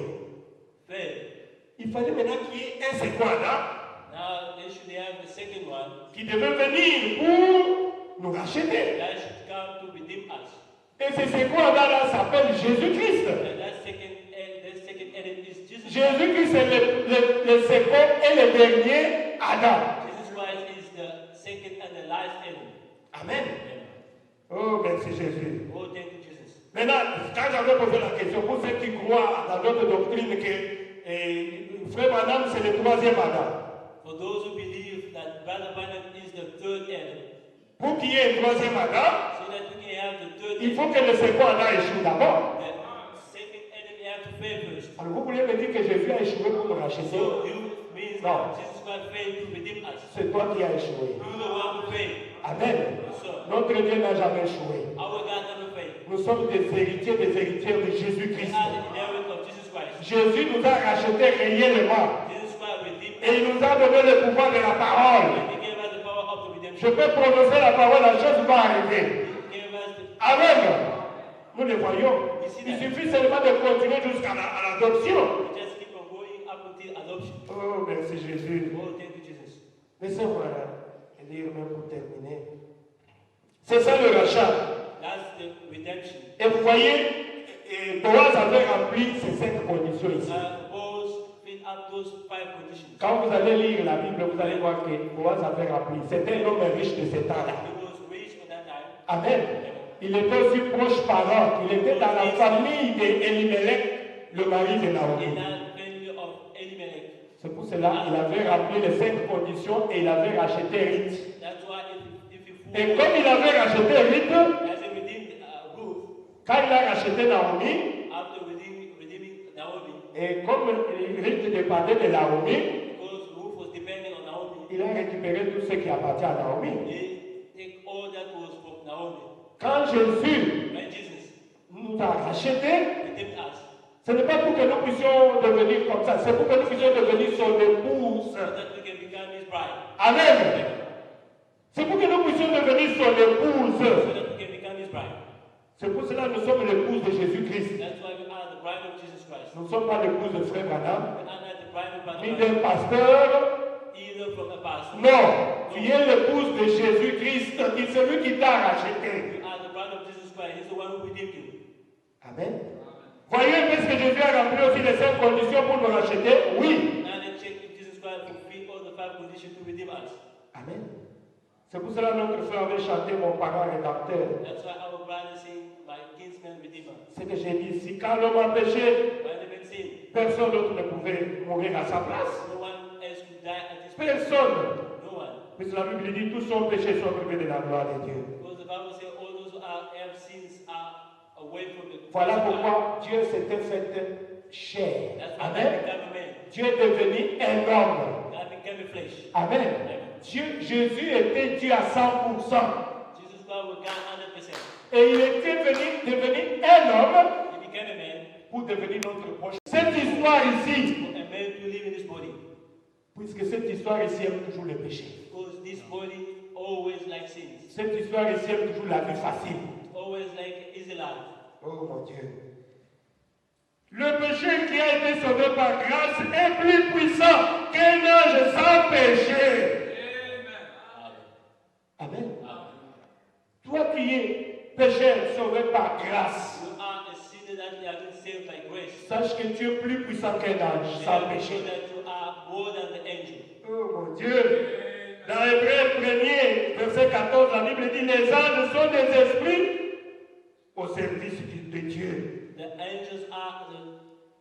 fell. Il fallait maintenant qu'il y ait un second Adam Now they should have the second one qui devait venir pour nous racheter. that should come to redeem us. Et ce second Adam là s'appelle Jésus-Christ. And that second Adam is Jesus. Jésus-Christ est le second et le dernier Adam. Jesus Christ is the second and the last Adam. Amen. Amen. Oh, merci Jésus. Oh, thank you, Jesus. Maintenant, quand j'avais posé la question, pour ceux qui croient dans notre doctrine que Frère Madame, c'est le troisième Adam. For those who believe that Brother Branham is the third Adam, Pour qu'il y ait un troisième Adam, so that we can have the third il Adam, faut que le second Adam échoue d'abord. the second Adam have to fail first. Alors vous voulez me dire que Jésus a échoué pour nous racheter? So you means No. that Jesus Christ failed to redeem us. C'est toi qui as échoué. You the one who failed. Amen. So Notre Dieu n'a jamais échoué. our God never failed. Nous sommes des héritiers de We Jésus-Christ. are the inheritors of Jesus Christ. Jésus nous a rachetés réellement. Jesus Christ redeemed Et il us. nous a donné le pouvoir de la parole. And He gave us the power of the Je redemption. peux prononcer la parole, la chose va arriver. He gave us the Amen. Nous le voyons. Il suffit seulement de continuer jusqu'à l'adoption. we just keep on going up until adoption. Oh, merci Jésus. Oh, thank you, Jesus. Laissez-moi lire même pour terminer. C'est ça le rachat. That's the redemption. Et vous voyez, Boaz avait rempli ces 5 conditions ici. Boaz filled up those 5 conditions. Quand vous allez lire la Bible, vous allez voir que Boaz avait rempli. C'était un homme riche de ce temps-là. He was rich at that time. Amen. Il était aussi proche parent. Il était dans la famille d'Elimelech, le mari de In Naomi. that family of Elimelech. C'est pour cela qu'il avait rempli les 5 conditions et il avait racheté Ruth. That's why if you fool, Et comme il avait racheté Ruth, as a redeemed Ruth, quand il a racheté Naomi, after redeeming Naomi, et comme Ruth dépendait de Naomi, because Ruth was depending on Naomi, il a récupéré tout ce qui appartient à Naomi. he take all that was from Naomi. Quand Jésus When Jesus nous a rachetés, redeemed us, Ce n'est pas pour que nous puissions devenir comme ça, c'est pour que nous puissions devenir son épouse. so that we can become his bride. Amen. C'est pour que nous puissions devenir son épouse. So that we can become his bride. C'est pour cela que nous sommes l'épouse de Jésus-Christ. That's why we are the bride of Jesus Christ. Nous ne sommes pas l'épouse de Frère Branham, We are not the bride of ni Brother d'un pasteur. either from a pastor. Non, tu es l'épouse de Jésus-Christ, qui est celui qui t'a racheté. We are the bride of Jesus Christ. He's the one who redeemed you. Amen. Voyez, est-ce que Jésus a rempli aussi les 5 conditions pour nous racheter? Oui. Now let's check if Jesus Christ fulfilled all the 5 conditions to redeem us. Amen. C'est pour cela que notre frère avait chanté mon parent rédacteur. That's why our brother sing my kinsman redeemer. C'est que j'ai dit, si quand l'homme a péché, When they've been sin, personne d'autre ne pouvait mourir à sa place. no one else could die at this point. Personne. No one. Puisque la Bible dit, tous sont péchés, sont privés de la gloire de Dieu. Because the Bible says all those who have sins are away from the Voilà grace of God. pourquoi Dieu s'était fait chair. That's why God Amen. became a man. Dieu est devenu un homme. God became a flesh. Amen. Jésus était Dieu à 100%. Jesus Christ was God 100%. Et il était devenu un homme He became a man pour devenir notre proche. Cette histoire ici, for a man to live in this body. puisque cette histoire ici aime toujours le péché. Because this body always like sins. Cette histoire ici aime toujours la vie facile. Always like easy life. Oh mon Dieu. Le péché qui a été sauvé par grâce est plus puissant qu'un ange sans péché. Amen. Toi qui es pécheur sauvé par grâce, You are a sinner that you have been saved by grace. sache que tu es plus puissant qu'un ange You sans have to péché. know that you are more than the angel. Oh mon Dieu. Dans Hébreux 1er, verset 14, la Bible dit les anges sont des esprits au service de Dieu. The angels are the.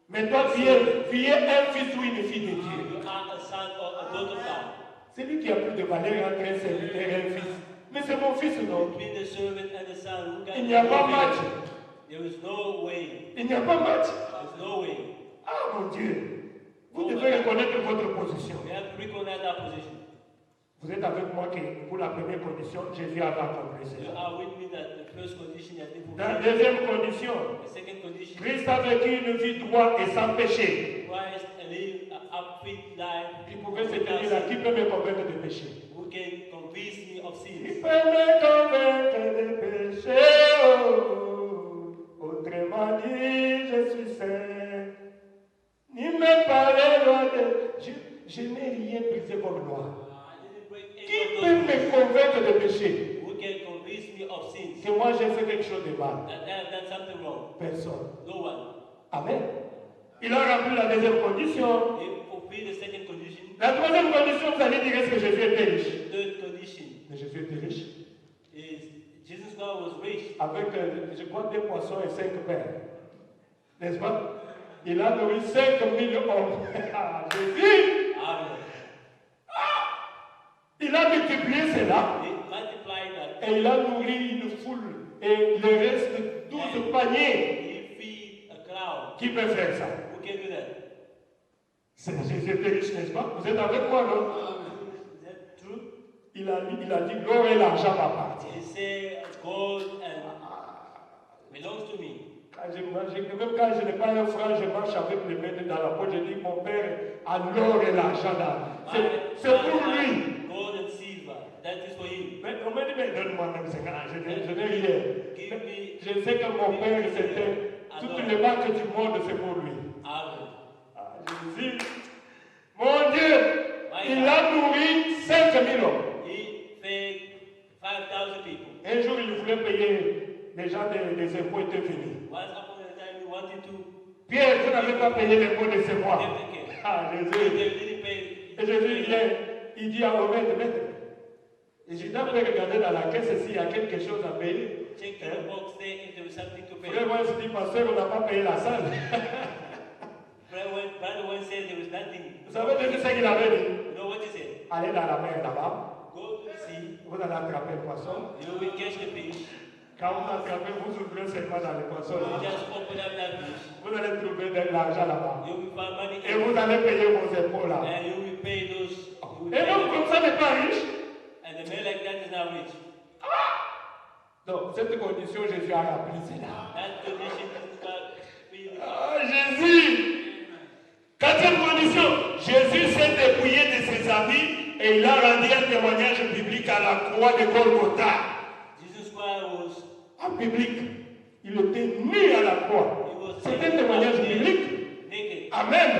Mais toi, tu es un fils ou une fille de Dieu. You are a son or a daughter of God. C'est lui qui a plus de valeur entre un serviteur et un fils. Mais c'est mon fils, non? Between the servant and the son, who Il n'y a pas can match. There is no way. Il n'y a pas match. There's no way. Ah mon Dieu. Vous devez reconnaître votre position. We have to recognize our position. Vous êtes avec moi que pour la première condition, Jésus avait accompli You cela. are with me that the first condition has been Dans la fulfilled. deuxième condition, The second condition, Christ a vécu une vie droite et sans péché. Christ lived an upfit life. Il pouvait se tenir là. Qui peut me convaincre de péché? Who can convince me of Il sins? peut me convaincre de péché. Oh. Autrement dit, je suis saint. Ni me parler loin de... Je n'ai rien brisé comme loi. I didn't break Qui any peut of me those. convaincre de péché? Who can convince me of sins? Que moi j'ai fait quelque chose de mal. That I have done something wrong? Personne. No one. Amen. Il a rempli la deuxième condition. He fulfilled the second condition. La troisième condition, vous allez dire est-ce que Jésus était riche? Third condition Mais Jésus était riche. is Jesus Christ was rich. Avec, je crois, 2 poissons et 5 pains. N'est-ce pas? Il a nourri 5000 hommes. Ah, Jésus! Amen. Il a multiplié cela. He multiplied that. Et il a nourri une foule. Et le reste, 12 paniers. He feed a crowd. Qui peut faire ça? Who can do that? C'est Jésus était riche, n'est-ce pas? Vous êtes avec moi, non? Is that true? Il a dit l'or et l'argent m'appartiennent. He said, gold and belongs to me. Même quand je n'ai pas un franc, je marche avec les mains dans la poche. Je dis mon père a l'or et l'argent là. C'est pour lui. Gold and silver. That is for him. Mais on m'a dit, mais donne-moi même 50 ans. Je n'ai rien. Give me. Je sais que mon père, c'était. Toutes les marques du monde, c'est pour lui. Amen. Ah, Jésus. Mon Dieu, il a nourri 5000 hommes. He fed 5,000 people. Un jour, il voulait payer. Les gens des impôts étaient venus. Once upon a time, he wanted to. Pierre, vous n'avez pas payé l'impôt de ce mois. Ah, They Jésus. didn't pay. Et Jésus vient, il dit à Maître, et je dois regarder dans la caisse s'il y a quelque chose à payer. Check the box there if there is something to pay. Frère, moi, je dis, pasteur, on n'a pas payé la salle. Brother one said there was nothing. Vous savez ce qu'il avait dit? You know what he said? Allez dans la mer là-bas, Go to the sea. vous allez attraper le poisson. You will catch the fish. Quand vous attrapez, vous ouvrez seulement dans le poisson. You just open up that fish. Vous allez trouver de l'argent là-bas. You will find money Et vous allez payer vos impôts là. and you will pay those. You will Et pay donc, them. comme ça n'est pas riche. And the man like that is not rich. Donc, cette condition, Jésus a rempli cela. That condition is God. feel the Ah, Jésus. Quatrième condition, Jésus s'est dépouillé de ses amis et il a rendu un témoignage public à la croix de Golgotha. Jesus Christ was En public. Il était nu à la croix. C'est un témoignage public. naked Amen.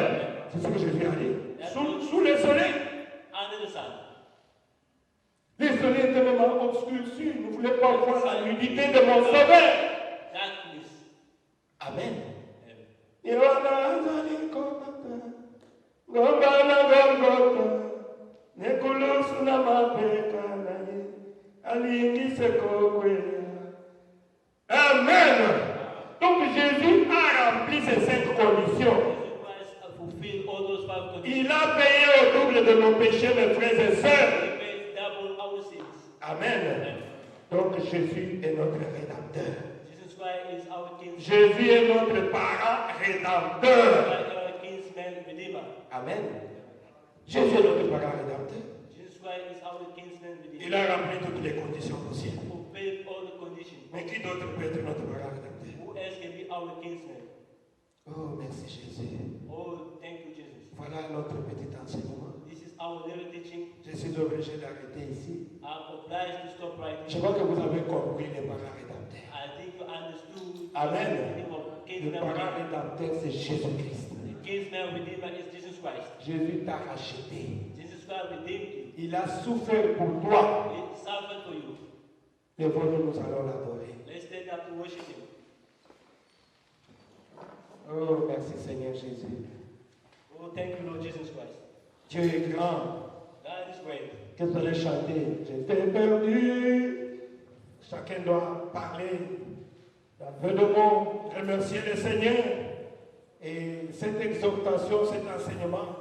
C'est ce que Jésus a dit. Sous le soleil. under the sun. Le soleil était même obscurci. Il ne voulait pas voir la nudité de mon sauveur. Darkness. Amen. Amen. Yohana azali kokata. Ngongana ngongota. Nekulusu na mapeka na ye. Alingise kokwea. Amen. Donc Jésus a rempli ces 5 conditions. Jesus Christ fulfilled all those 5 conditions. Il a payé au double de nos péchés, mes frères et sœurs. He paid double our sins. Amen. Donc Jésus est notre rédempteur. Jesus Christ is our kinsman. Jésus est notre parent rédempteur. Our kinsman redeemer. Amen. Jésus est notre parent rédempteur. Jesus Christ is our kinsman redeemer. Il a rempli toutes les conditions possibles. Fulfilled all the conditions. Mais qui d'autre peut être notre parent rédempteur? Who else can be our kinsman? Oh, merci Jésus. Oh, thank you, Jesus. Voilà notre petit enseignement. This is our little teaching. Je suis obligé d'arrêter ici. I'm obliged to stop right Je here. vois que vous avez compris les parents rédempteurs. I think you understood Amen. the meaning of Le kinsman parent redeemer. rédempteur, c'est Jésus-Christ. The kinsman redeemer is Jesus Christ. Jésus t'a racheté. Jesus Christ redeemed you. Il a souffert pour toi. He suffered for you. Lève-nous, nous allons l'adorer. Let's stand up to worship him. Oh, merci Seigneur Jésus. Oh, thank you, Lord Jesus Christ. Dieu est grand. God is great. Qu'est-ce que vous allez chanter? J'étais perdu. Chacun doit parler d'un peu de mots, remercier le Seigneur. Et cette exhortation, cet enseignement,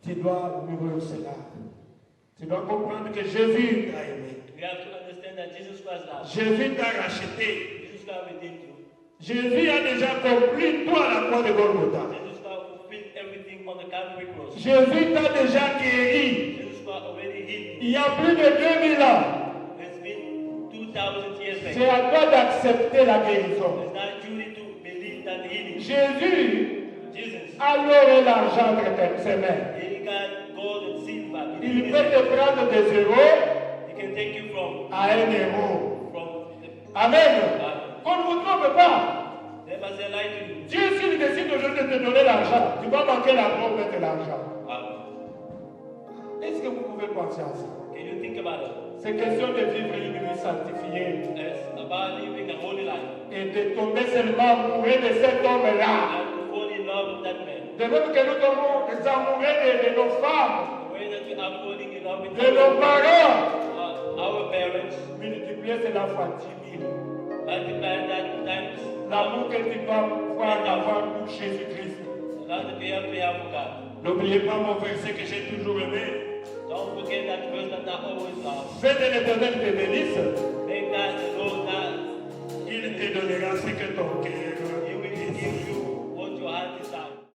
tu dois mûrir cela. Tu dois comprendre que Jésus t'a aimé. We have to understand that Jesus Christ loves you. Jésus t'a racheté. Jesus Christ redeemed you. Jésus a déjà accompli tout à la croix de Golgotha. Jesus Christ fulfilled everything on the Calvary cross. Jésus t'a déjà guéri. Jesus Christ already healed you. Il y a plus de 2000 ans. It's been 2,000 years back. C'est à toi d'accepter la guérison. It's not duty to believe that the healing. Jésus Jesus, a l'or et l'argent entre ses mains. he got gold and silver. Il peut te prendre de zéro He can take you from à 1 euro. the, Amen. Qu'on ne vous trompe pas. never say lie to you. Dieu, s'il décide aujourd'hui de te donner l'argent, tu vas manquer l'argent ou mettre l'argent. Est-ce que vous pouvez penser à ça? Can you think about it? C'est question de vivre une vie sanctifiée It's about living a holy life et de tomber seulement amoureux de cet homme-là. and to fall in love with that man. De même que nous tombons des amoureux de nos femmes, The way that we are falling in love with de nos parents. our parents, Multiplier cela fois 10 000. multiply that times L'amour que tu dois avoir pour Jésus-Christ. love that we have for God. N'oubliez pas mon verset que j'ai toujours aimé. Don't forget that verse that I always love. Fais de l'Éternel te bénisse